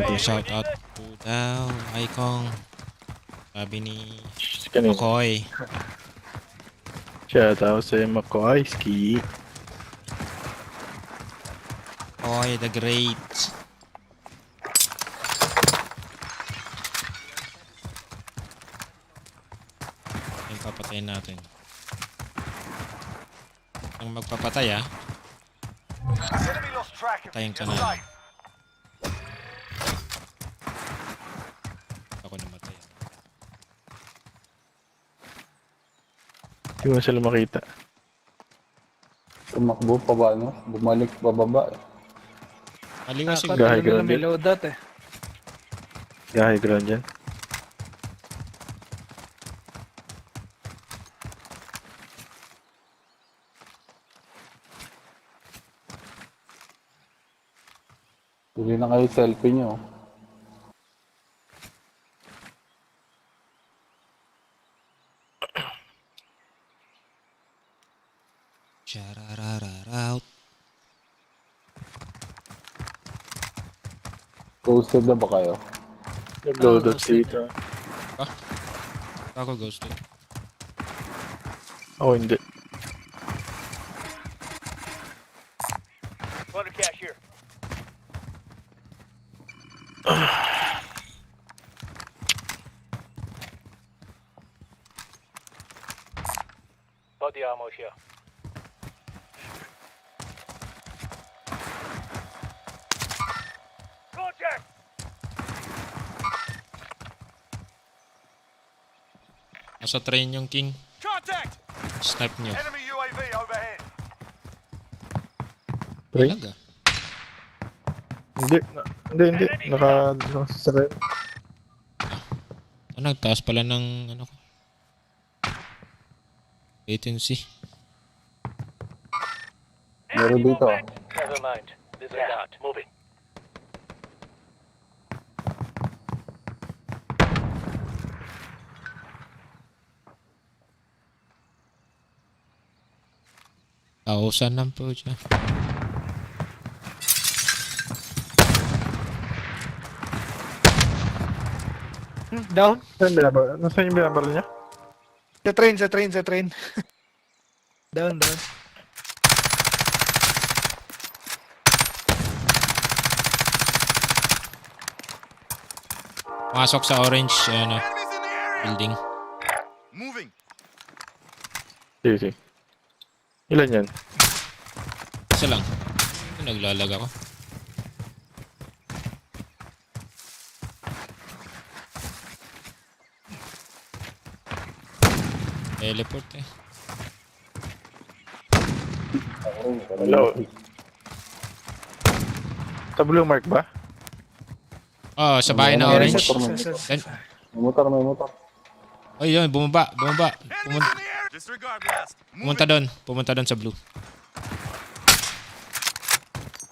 So, shout out to Dow, Icon. Sabi ni Kanina. Makoy. Shout out sa Makoy Ski. Makoy the Great. Yung papatayin natin. Ang magpapatay Enemy lost track of you. Patayin ka You're na. safe. Ako namatay. Hindi mo sila makita. Tumakbo pa ba, no? Bumalik pababa. Maliwas siguro. Gahay Patuloy na ground may yan. load out eh. Gahay ground yan. Huli na kayo selfie nyo. Shararararout. Ghosted na ba kayo? Nag-load out dito. Ako ghosted. Ako hindi. Under cash here. Body ammo here. Contact! Nasa train yung king. Contact! Snipe nyo. Enemy UAV overhead. Train? Talaga. Hindi. Hindi. Naka-sarap. Nagtaas pala ng ano ko. Latency. Meron dito. Never mind. Disregard. Moving. Kausan ng po siya. Down. Nasaan yung binabaril niya? Sa train. Down. Pasok sa orange ano, building. Moving. Sige. Ilan yan? Isa lang. Naglalag ako. Teleport eh. Hello. Sa blue mark ba? Oh, sa bahay na orange. May motor. Oh, yun, bumaba. Disregard blast. Pumunta doon sa blue.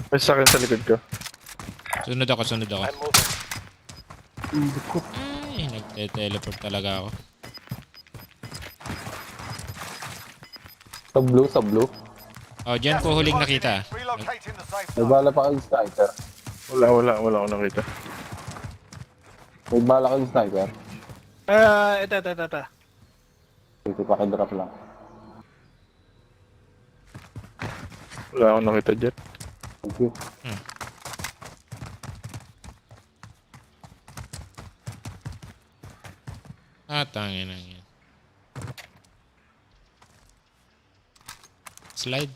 May sakit sa likod ko. Sunod ako. Ay, nagte-teleport talaga ako. Sa blue. Oh, dyan ko huling nakita. Relocating the safe May zone. bala pa kayong sniper. Wala ako nakita. May bala kayong sniper. Ito. Dito pakidrop lang. Wala akong nakita dyan. Thank you. Tangin na yan. Slide.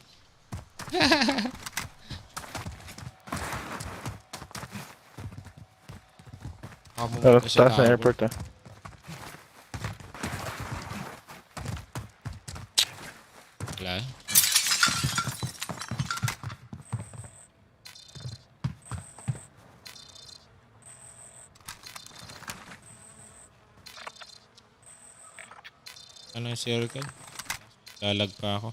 Taas na airport ah. Wala. Ano yung circle? Lalag pa ako.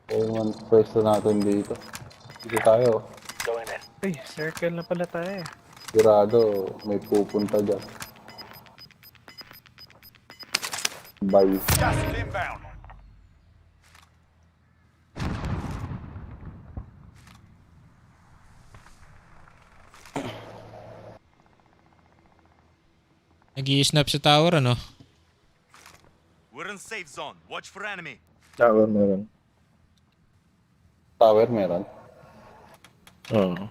Yung pwesto natin dito. Dito tayo. Ay, circle na pala tayo. Sigurado, may pupunta dyan. Bye. Gas is inbound. Nag-i-snap sa tower, ano? We're in safe zone. Watch for enemy. Tower meron. Tower meron. Oo.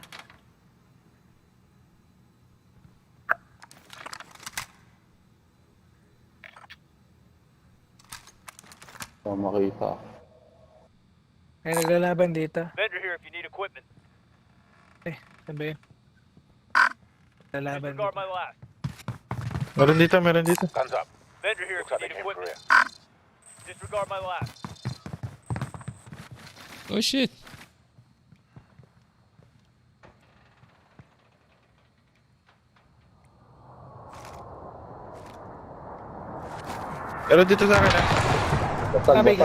Makita. Ay, naglalaban dito. Vendor here if you need equipment. Sabi yun. Naglalaban Disregard dito. my last. Meron dito. Hands up. Vendor here if you need equipment. Disregard my last. Oh shit. Meron dito sa akin ah. Gabi.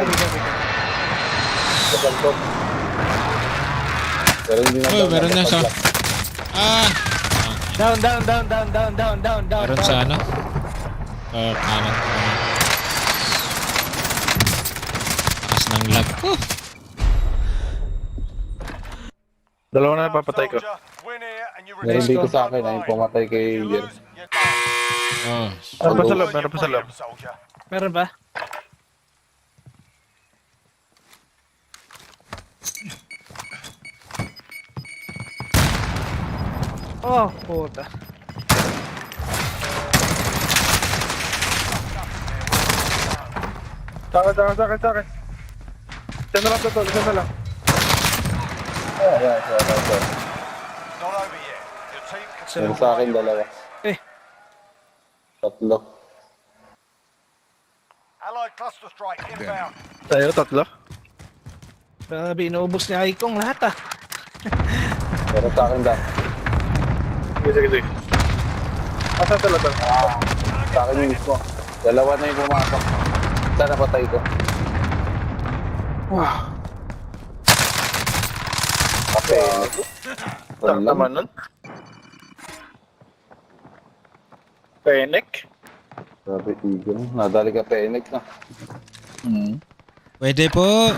Meron na sa... Down. Meron sa ano? Kanan. Lakas ng lag ko. Dalawa na papatay ko. Win here and you Meron dito sa akin ay pumatay kay Jer. Oh. Meron pa sa loob. Meron ba? Oh, puta. Sa akin. Diyan na lang. Not over yet. Your team can Meron sa akin dalawa. Tatlo. Allied cluster strike inbound. Tayo, tatlo. Grabe, inuubos ni Aikong lahat ah. Pero sa akin da. Sige. Asa talaga? Sa akin yung mismo. Dalawa na yung pumasok. Sana patay ko. Okay. Saan naman nun? Penek? Sabi, Eagle. Nadali ka Penek na. Pwede po.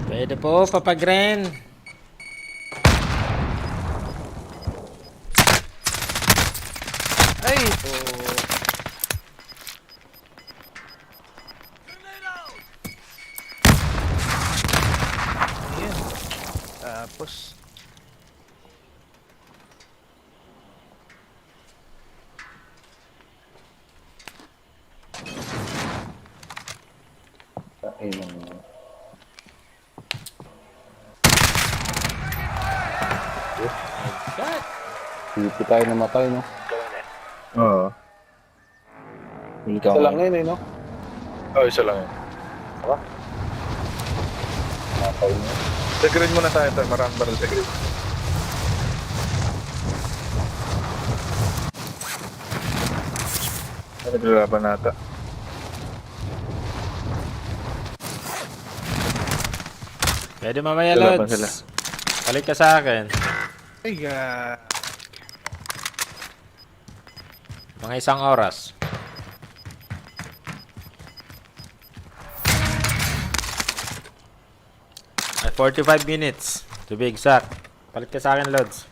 Pwede po, Papa Gren. Ay! Ayan. Tapos... Ayun. Hindi tayo namatay, no? Oo. Isa lang yun, no? Oo, isa lang yun. Diba? Namatay mo. Sa grid muna tayo ito. Maraming baril sa grid. Naglalaban nata. Pwede mamaya, Lalaban Lods. sila. Balik ka sa akin. Ay, Mga 1 oras. Ay, 45 minutes. To be exact. Balik ka sa akin, Lods.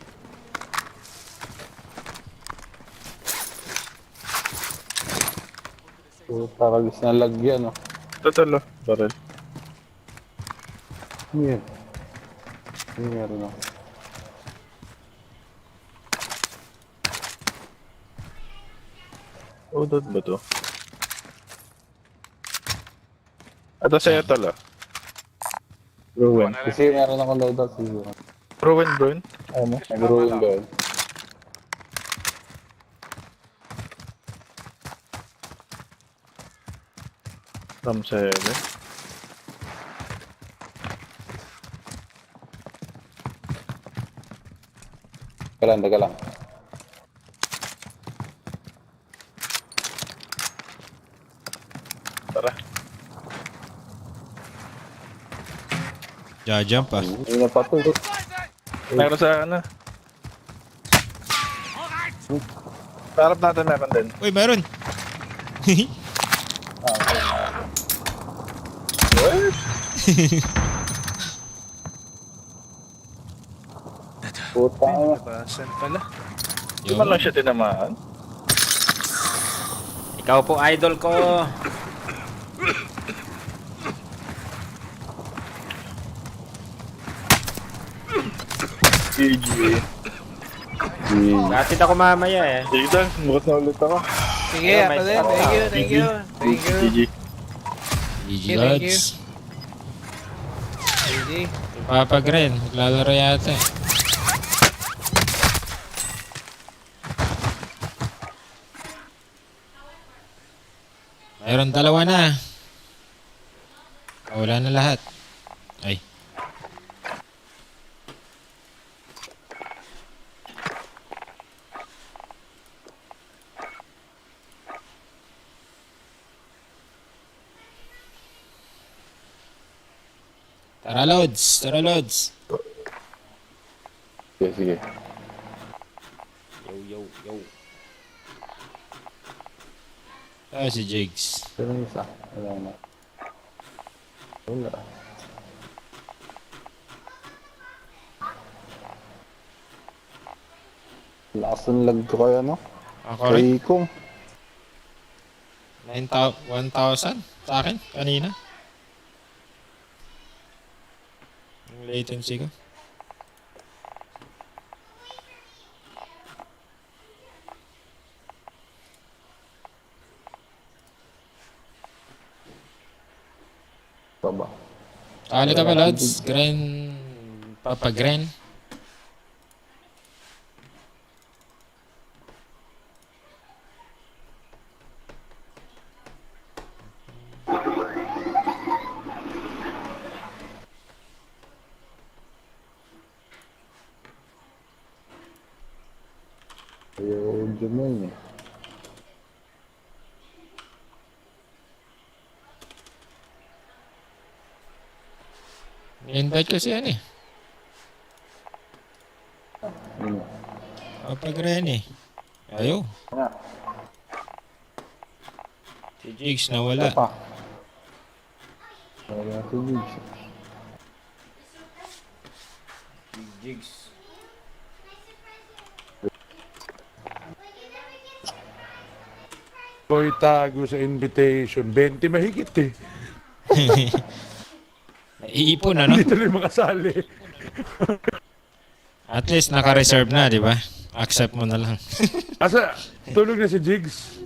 Taragis na lagyan, no? Totoo, baril. Yan. Meron, no? Oh, doon ba to? Ito sa'yo tala. Ruin. Kasi meron akong loadout siguro. Ruin? Ano? Nag-ruin ba yun? Ram 7. Teka lang. Tara. Ja-jump ah. Hindi na pa ito. Meron sa ano? Sarap natin meron din. Uy, meron! What? Puta ka. Nabasan pala. Di man lang siya tinamaan. Ikaw po, idol ko. GG. Gatid ako mamaya eh. Sige Dan, bukas na ulit ako. Sige, ako din. Thank you. GG. GG, Thank you. Lods. GG. Papa Gren, maglalaro yata. Mayroon 2 na. Wala na lahat. Ay. Tara, Lods. Sige. Yo. Si Jigs. Pero yung isa. Wala na. Wala. Lakas ng lag ko kaya, no? Ako rin. Kung 1,000 sa akin kanina. Yung latency ko. baba. Kali ka ba, Lods? Papa Gren? Ayaw Jumoy eh. invite ko siya eh. Ano? Kapag Rene. Ayaw. Si Jigs nawala. Wala si Jigs. Jigs. Ko'y tago sa invitation. 20 mahigit eh. Iipon ano? Hindi tuloy makasali. At least naka-reserve na, di ba? Accept mo na lang. Asa, tulog na si Jigs.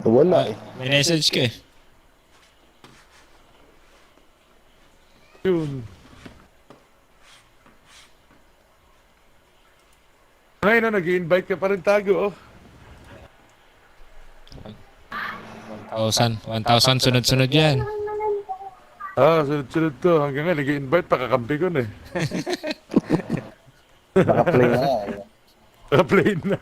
Wala eh. May message ka eh. Yun. Ngayon na, nag-i-invite ka pa rin tago, oh. 1,000 sunod-sunod yan. Sunod-sunod to. Hanggang nga, nag-i-invite pa, kakampi ko na eh. Naka-play na. Naka-play na.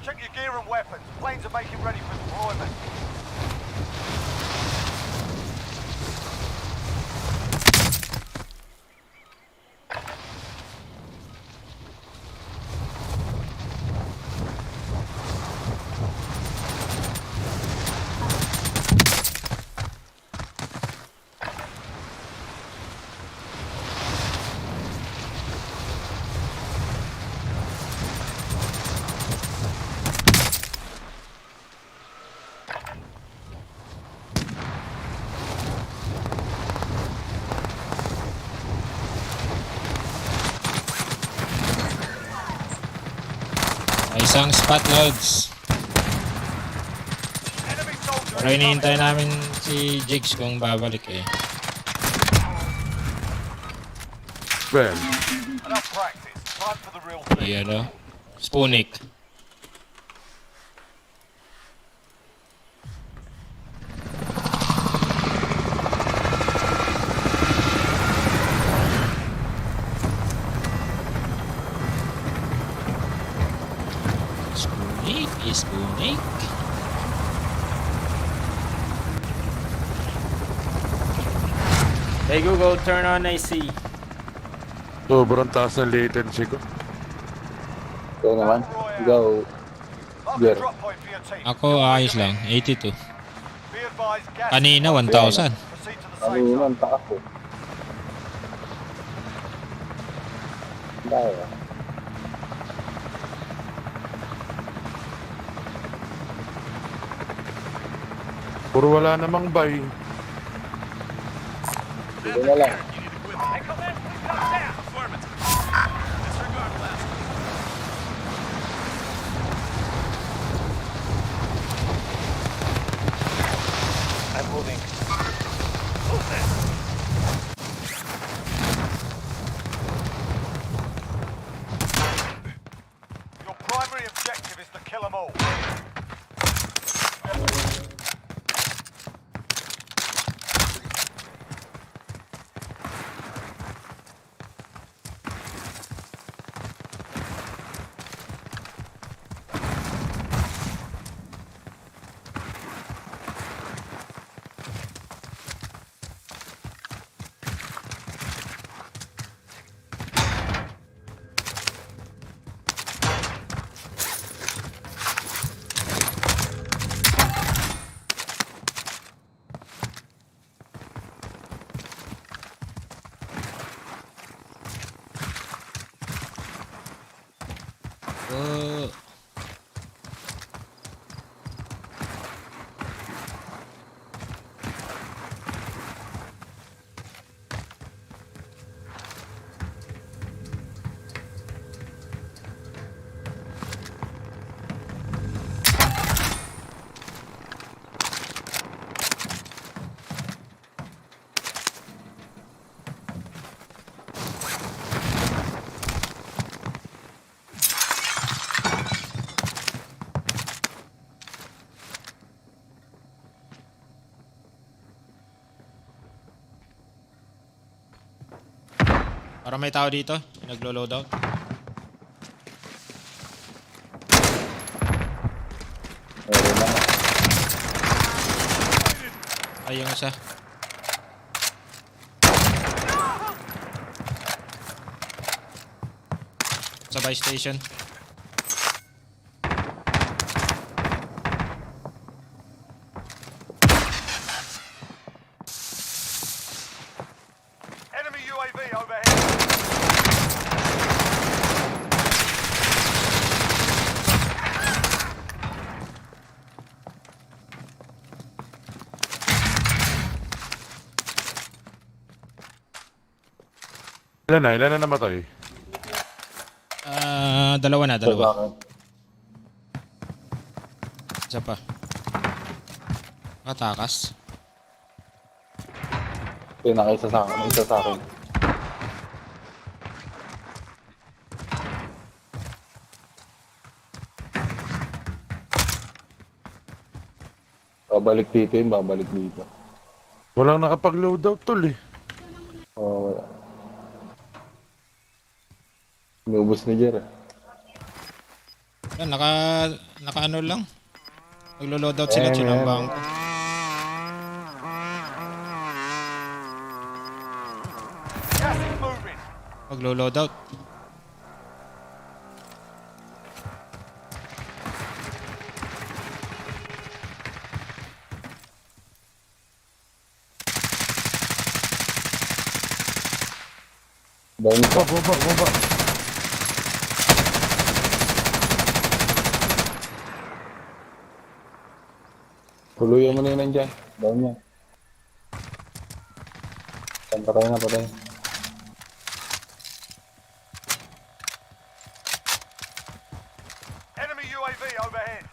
Check your gear and weapons. Planes are making ready for deployment. Isang spot loads. Pero hinihintay namin si Jigs kung babalik eh. Well. Enough practice. Time for the real thing. Ayan o. Spoonik. Spoonik. Hey Google, turn on AC. Sobrang taas ng latency ko. Ikaw naman. Go. Gear. Ako ayos lang. 82. Kanina 1,000. Kanina ang taas ko. Dahil. Puro wala namang buy. Sige na lang. I'm moving. Your primary objective is to kill them all. Oh. Parang may tao dito. Naglo-loadout. Ay, yung isa. Sa buy station. Enemy UAV overhead. Ilan na? Ilan na namatay? Dalawa na, dalawa. Isa pa. Nakatakas. Isa sa akin. Isa sa akin. Babalik dito yun, babalik dito. Walang nakapag-loadout tol eh. Oo, wala. Inubos ni Jer. Yan, naka ano lang. Maglo-loadout sila, chinambang ko. Gas is moving. Maglo-loadout. Bomba. Tuluyan mo na yun nandyan. Down niya. Patay na. Enemy UAV overhead.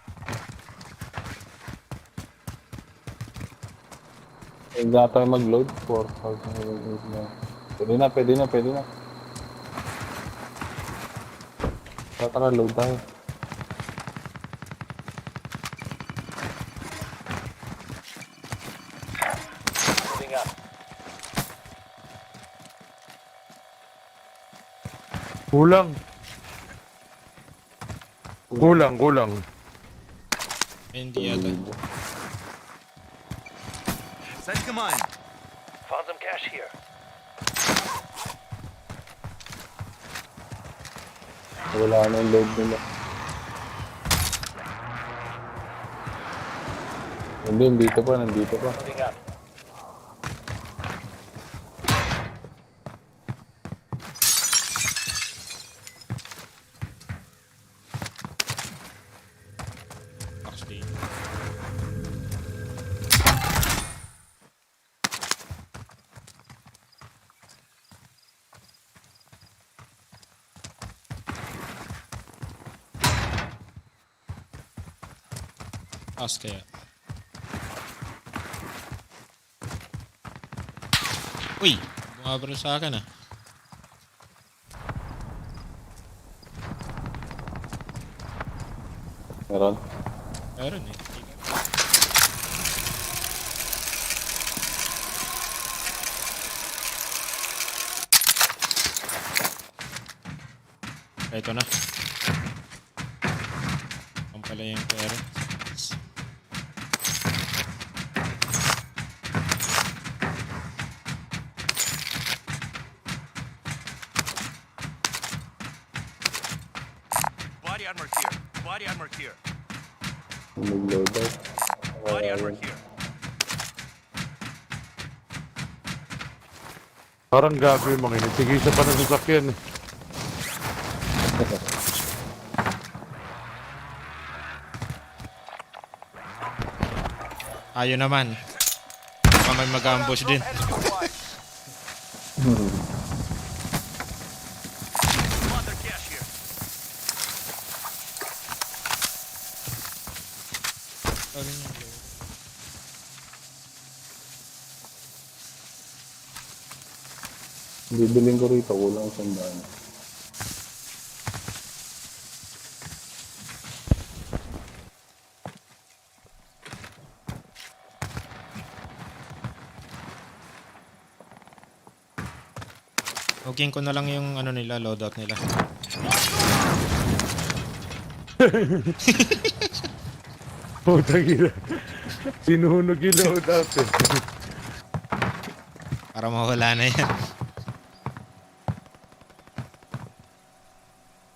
Huwag na tayo mag-load. 4,000 na. Pwede na. Tara, load tayo. Moving up. Kulang. Hindi yata. Set command. Found some cash here. Wala na yung load nila. Nandito pa. Moving up. Actually. Taas kaya. Uy! Bumabaro sa akin ah. Meron? Meron eh. Ito na. Ang pala yung pera. Body armor here. Body armor here. Nag-load out. Body armor here. Parang gago yung mga yun. Tigil siya pa ng sasakyan eh. Ayun naman. Baka may mag-ambush din. Mother cash here. Bibiling ko rito, kulang isang daan. Hugging ko na lang yung ano nila, loadout nila. Putang ina. Sinunog yung loadout eh. Para mawala na yan.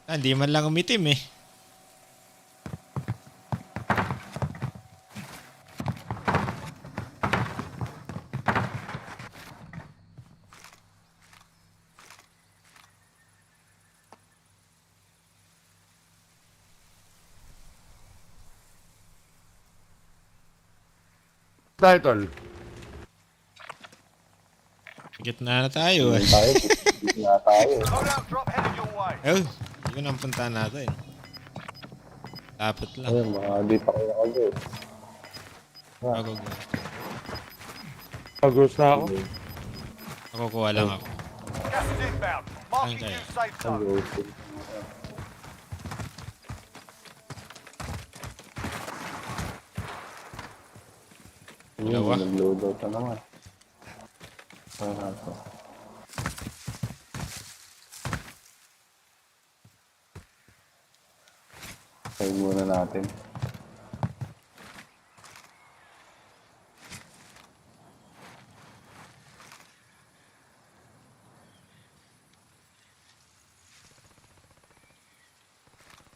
Hindi man lang umitim eh. Title. Gitna na tayo eh. Gitna tayo. Loadout drop headed your way. Oh, yun ang punta natin. Dapat lang. Ayun, mga di pa kayo nakagod. Ako. Agos na ako. Ako kuha lang ako. Gas is inbound. Marking Okay. new safe zone. Agos. Dalawa. Nag-load out na naman. Try muna natin.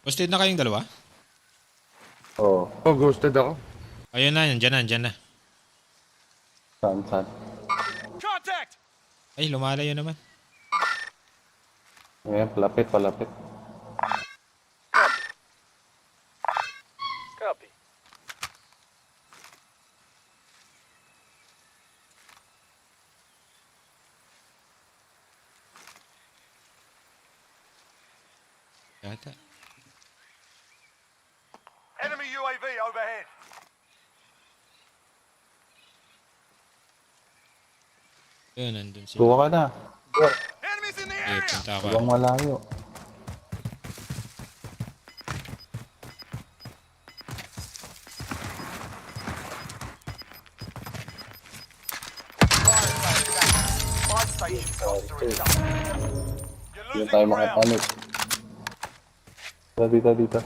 Posted na kayong dalawa? Oo. Oh, ghosted ako. Ayun na, andyan na. Saan? Contact! Ay, lumalayo naman. Ayan, palapit. Copy. Yata. Enemy UAV overhead. Yun, nandun siya. Buka ka na. Enemies in the Eh, area. punta ako. Huwag malayo. Five stations closer to each other. You're Hindi tayo losing ground. makapanik. Dito.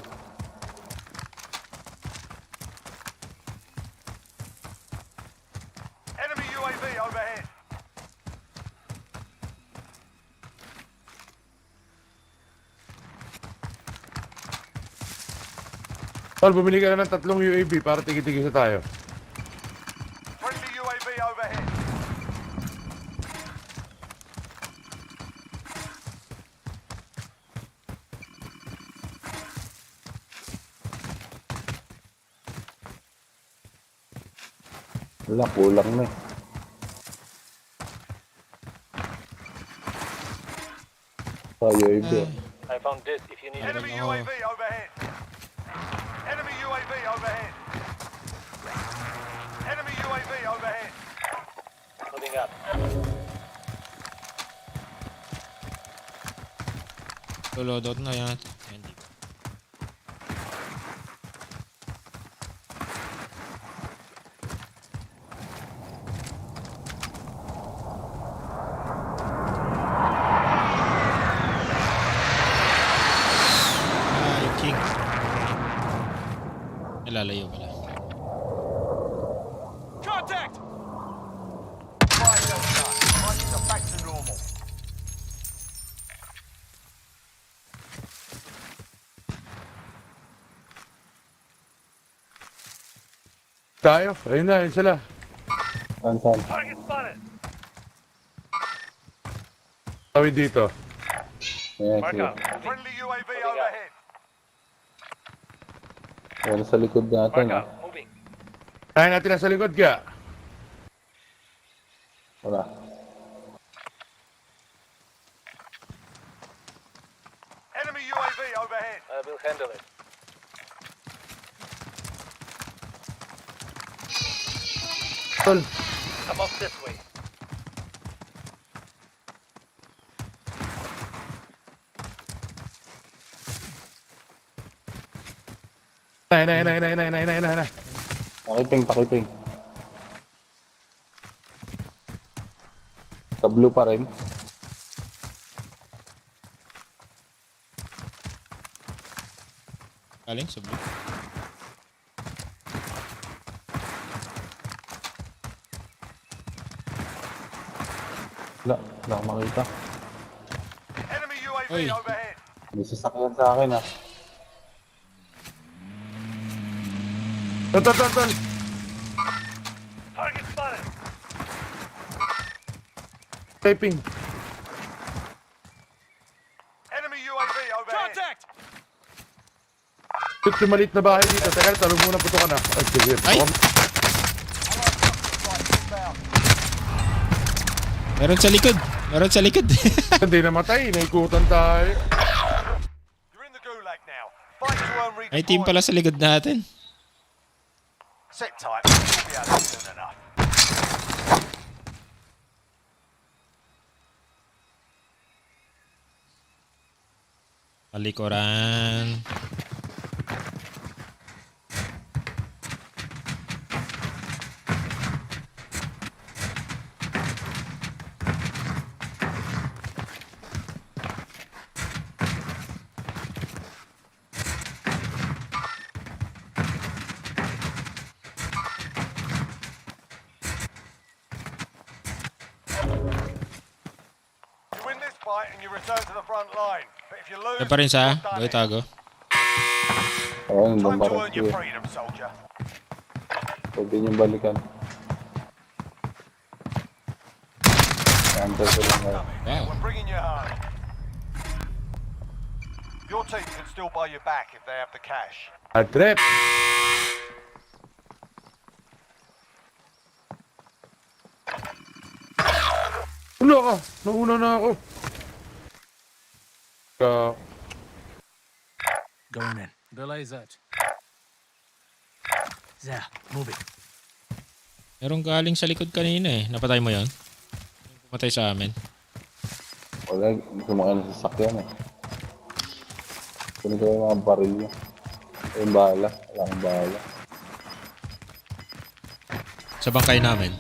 Enemy UAV overhead. Tol, bumili ka na ng 3 UAV para tigi-tigi sa tayo. Friendly UAV overhead. Wala, kulang na eh. UAV. I found this if you need Enemy UAV overhead. Enemy UAV overhead. Enemy UAV overhead. Moving up. Loadout na yata. Hindi. King. Nalalayo pala. Contact! Fire sales done. Prices are back to normal. Tayo. Ayun na, ayun sila. Saan? Target spotted. Tawid dito. Ayan, Back sige. up. Friendly UAV overhead. Wala sa likod natin, ah. Moving. Kaya natin nasa likod ka. Wala. Enemy UAV overhead. I will handle it. Tol. Come up this way. Na. Pakiping. Sa blue pa rin. Galing sa blue. Wala akong makita. Enemy UAV Oy. overhead. May sasakyan sa akin, ah. Tol. Target spotted. Taping. Enemy UAV overhead. Contact! Shoot yung maliit na bahay dito. Teka, talong muna puto ka na. Ay, sige. Ay! Meron sa likod. Hindi namatay. Naikutan tayo. You're in the gulag now. Fight to earn May team pala sa likod natin. Sit tight. You'll be out of soon enough. Palikuran. You win this fight and you return to the front line. But if you lose, Yan pa rin sa you're done Boy it. Tago. Oo, yung Time to bombarang earn your siya. freedom, soldier. Pwede niyong balikan. Answer ko lang, ah. Wow. We're bringing you home. Your team can still buy you back if they have the cash. A trip. Ulo ka. Nauna na ako. Going in. Belay that. There, moving. Merong galing sa likod kanina eh. Napatay mo yon? Yung pumatay sa amin. Wala, sumakay na sa sakyan, eh. Kunin ko yung mga baril niya. Yung bahala. Wala akong bahala. Sa bangkay namin.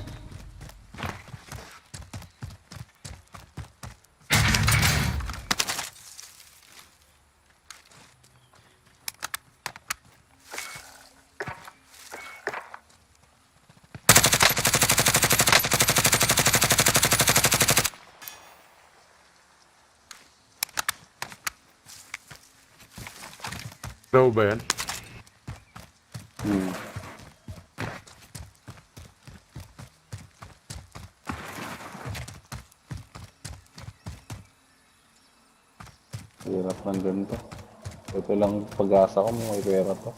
Daw ba yan? Hirap ng ganito. Ito lang pag-asa ko, may pera to.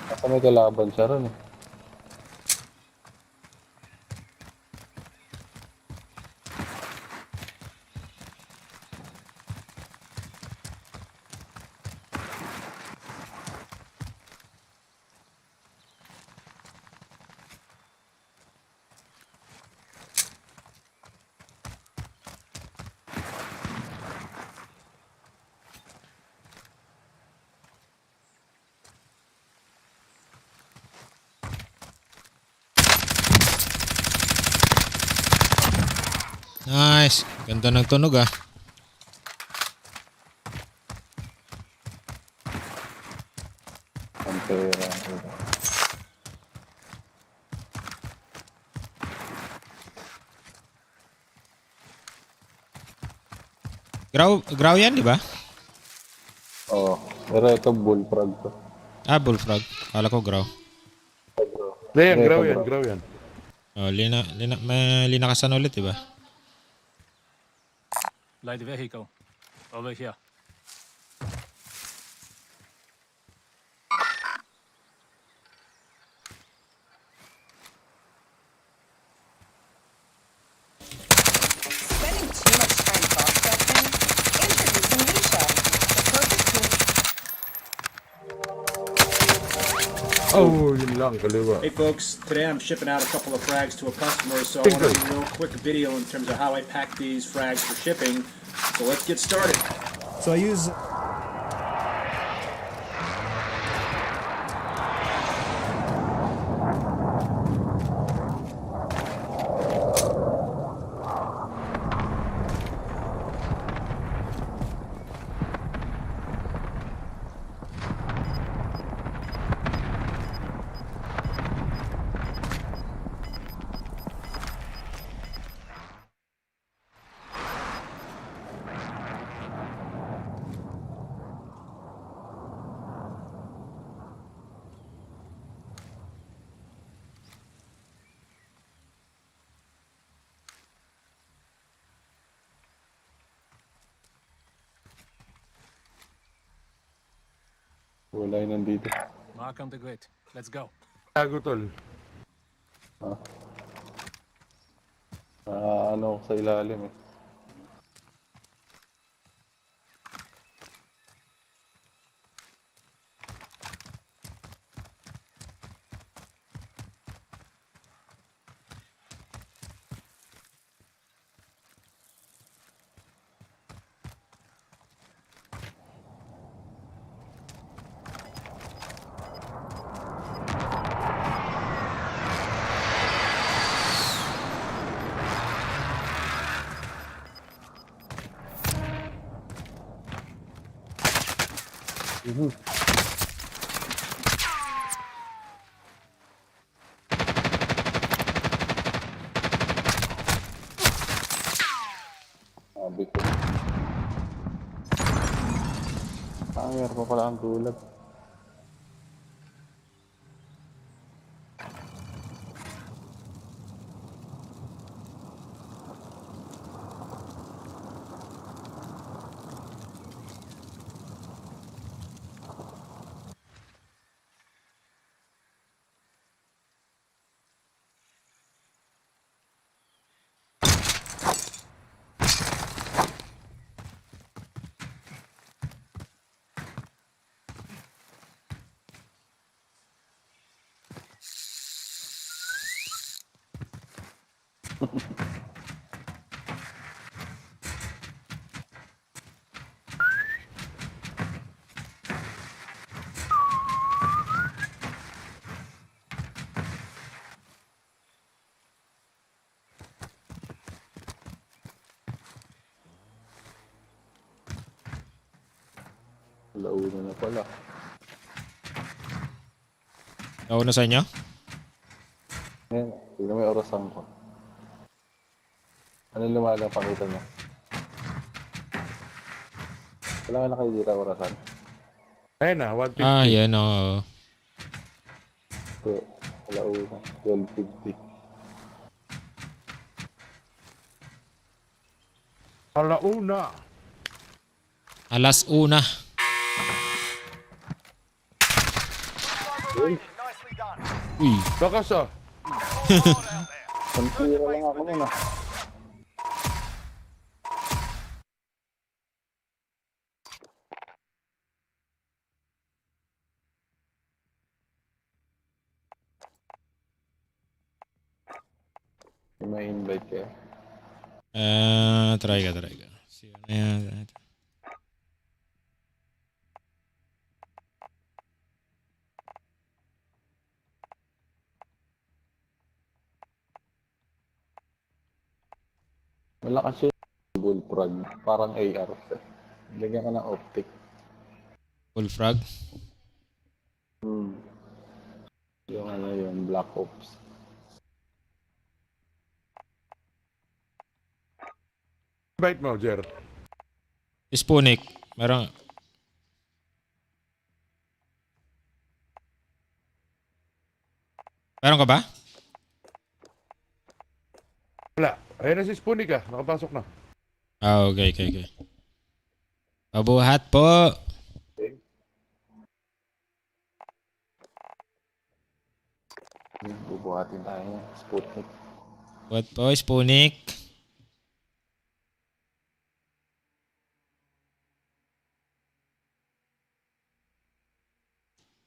Kasi may kalaban siya ron, eh. Nice. Ganda ng tunog ah. Ang pera. Graw yan, di ba? Oo. Pero ito bullfrog to. Ah, bullfrog. Kala ko graw. Yan, graw yan. Oh, may linakasan ulit, di ba? Light vehicle. Over here. Spending too much time prospecting? Introducing Nisha, the perfect tool. Oh, yun lang, kaliwa. Hey folks, today I'm shipping out a couple of frags to a customer, so I want to do a real quick video in terms of how I pack these frags for shipping. So let's get started. So I use Wala yun nandito. Markham the Great. Let's go. Tago, tol. Ano sa ilalim eh. Sabi ko. Meron pa pala ang tulad. Launa na pala. Nauna sa inyo? Ngayon, tignan mo yung orasan ko. Ano lumalang pakita niya? Wala nga nakikita orasan. Ayun na, 150. Ah, yan o. Ito, launa, 1250. Alauna. Alas una. Uy. Bakas ah. Pansira lang ako muna. May invite ka. Try ka. Ayan. Malakas yung bullfrog. Parang AR. Lagyan ka ng optic. Bullfrog? Yung ano yung Black Ops. Invite mo, Jer. Spunik. Meron. Meron ka ba? Wala. Ayun na si Spunik ah. Nakapasok na. Ah, okay. Pabuhat po. Bubuhatin tayo. Sputnik. Buhat po, Spunik.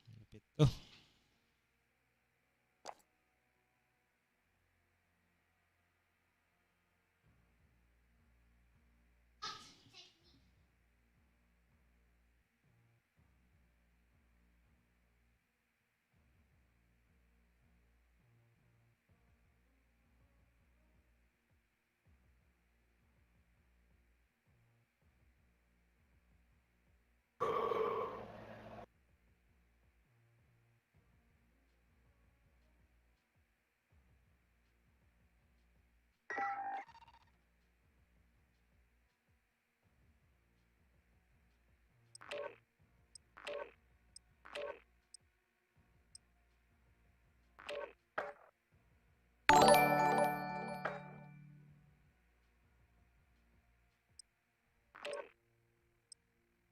Lapit to.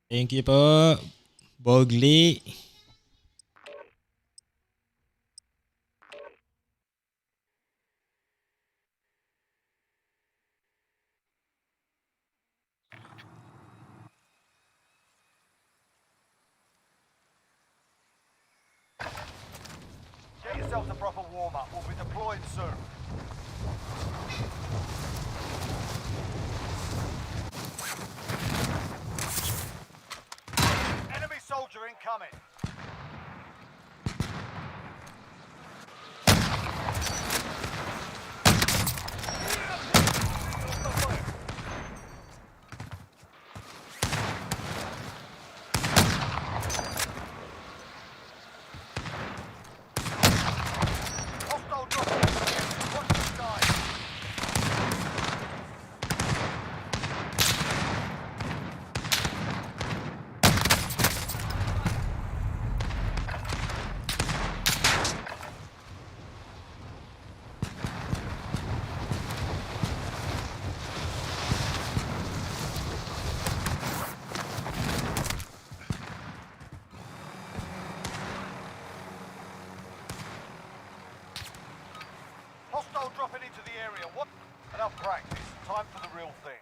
Thank you po, Bogli. Get yourselves a proper warm-up. We'll be deployed soon. Enemy soldier incoming. Hostile dropping. Watch the sky. Hostile dropping into the area. What? Enough practice. Time for the real thing.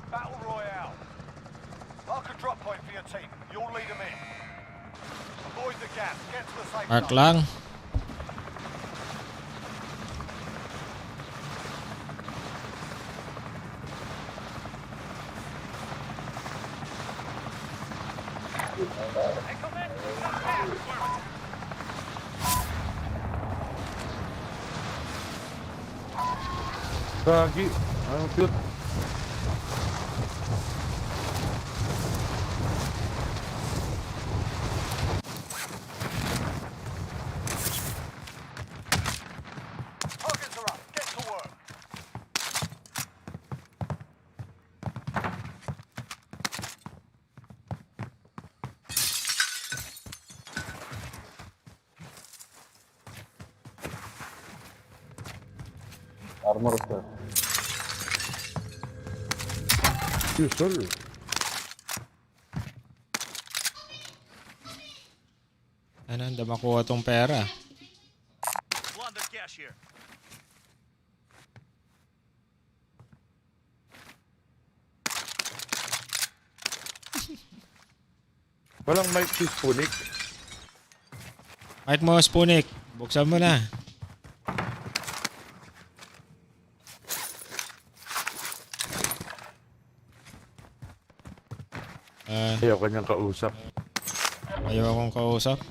Battle Royale. Mark a drop point for your team. You'll lead them in. Avoid the gas. Get to the safe Mark zone. lang. Gagi. Anong cute? Targets are up. Get to work. Armor sir. Yes, sir. Ano, hindi makuha tong pera. Plunder cash here. Walang mic si Spunik. Kahit mo, Spunik. Buksan mo na. Ayaw kanyang kausap. Ayaw akong kausap.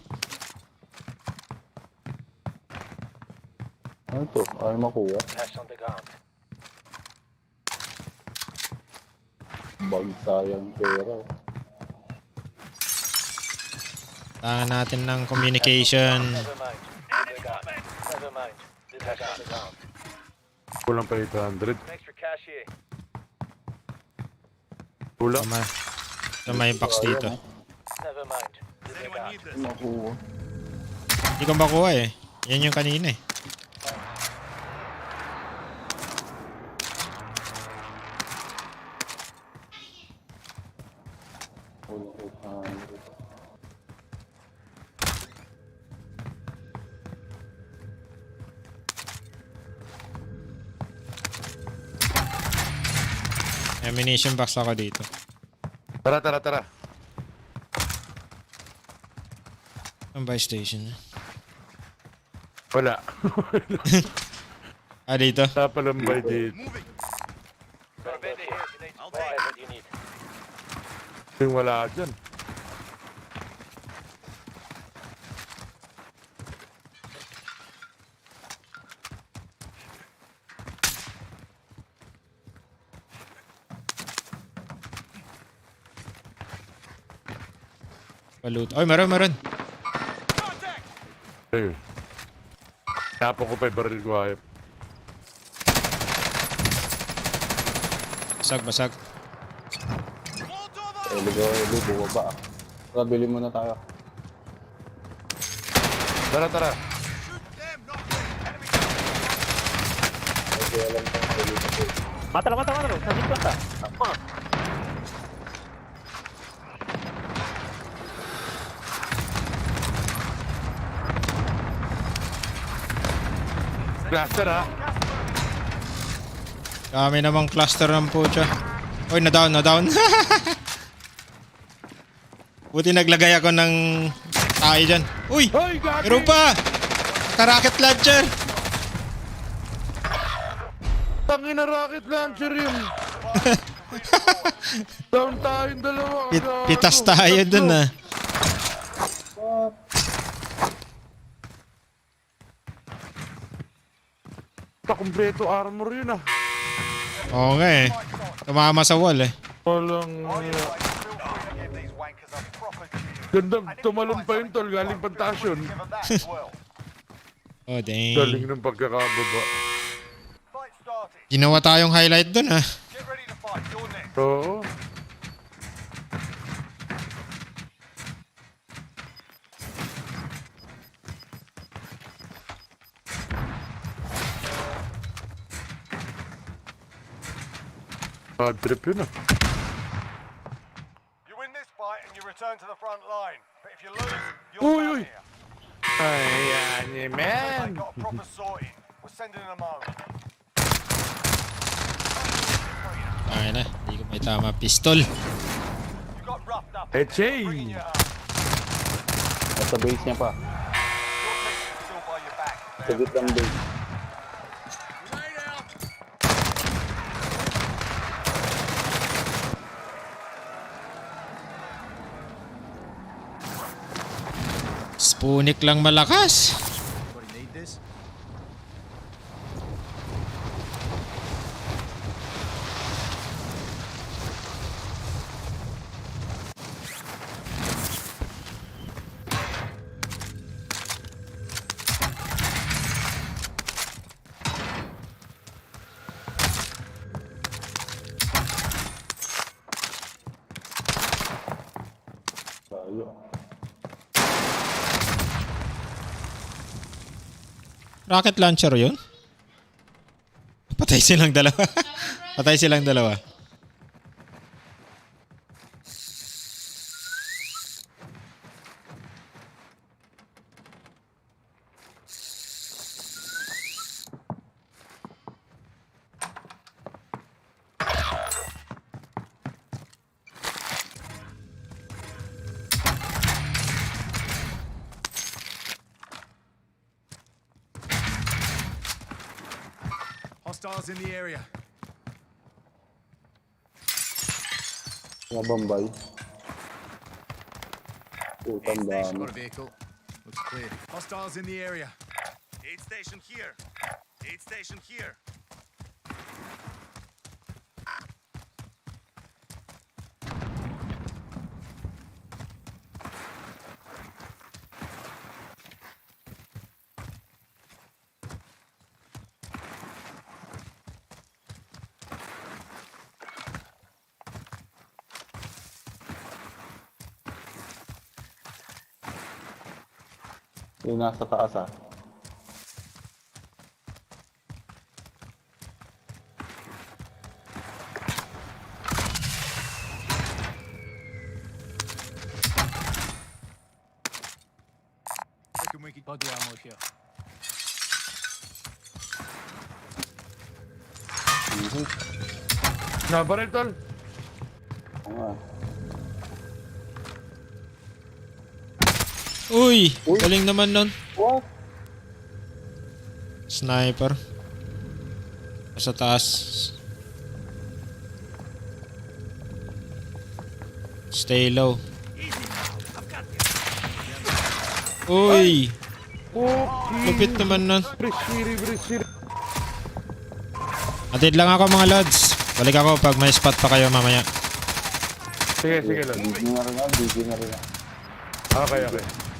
Ano to? Ayaw makuha. Bag sayang pera. Tangan natin ng communication. Kulang pa 800. Kulang. Sa may box dito. Makuha. Hindi ko makuha eh. Yan yung kanina eh. Ammunition box ako dito. Tara, tara, tara. Ang buy station. Wala. Dito? Napalambay dito. Yung wala dyan. Palut. Oy, meron. Ayun. Tapo ko pa yung baril ko hayop. Basag. Elo, bumaba. Tara, bili muna tayo. Tara, tara. Mátalo. Está 50. Cluster ha. Kami namang cluster ng pucha. Oy, na-down. Buti naglagay ako ng tayo dyan. Uy! Meron pa! Ka-rocket launcher! Tangin na rocket launcher yun. Down tayong dalawa. Pitas tayo dun ah. Kompleto armor yun ah. Oo nga eh. Tumama sa wall eh. Walang... Gandang tumalon pa yun tol, galing pantaas yun. Oh dang. Galing ng pagkakababa. Ginawa tayong highlight dun ah. Oo. Bad trip yun ah. You win this fight and you return to the front line. But if you lose, you're Uy! here. Ayan, man. They got a proper sorting. We're sending them home. Ay na, hindi ko may tama pistol. Echey! Nasa base niya pa. Sagot lang base. Spunik lang malakas. Rocket launcher yun? Patay silang dalawa. Hostiles in the area. Mga Bombay. Putang dami. Got a vehicle. Looks clear. Hostiles in the area. Aid station here. Aid station here. Yung nasa taas ah. Buggy ammo here. Nabaril, tol. Oo nga. Uy! Galing naman nun. What? Sniper. Sa taas. Stay low. Uy! Lupit naman nun. Atid lang ako mga lods. Balik ako pag may spot pa kayo mamaya. Sige, sige lang. Bigyan na rin ako. Okay.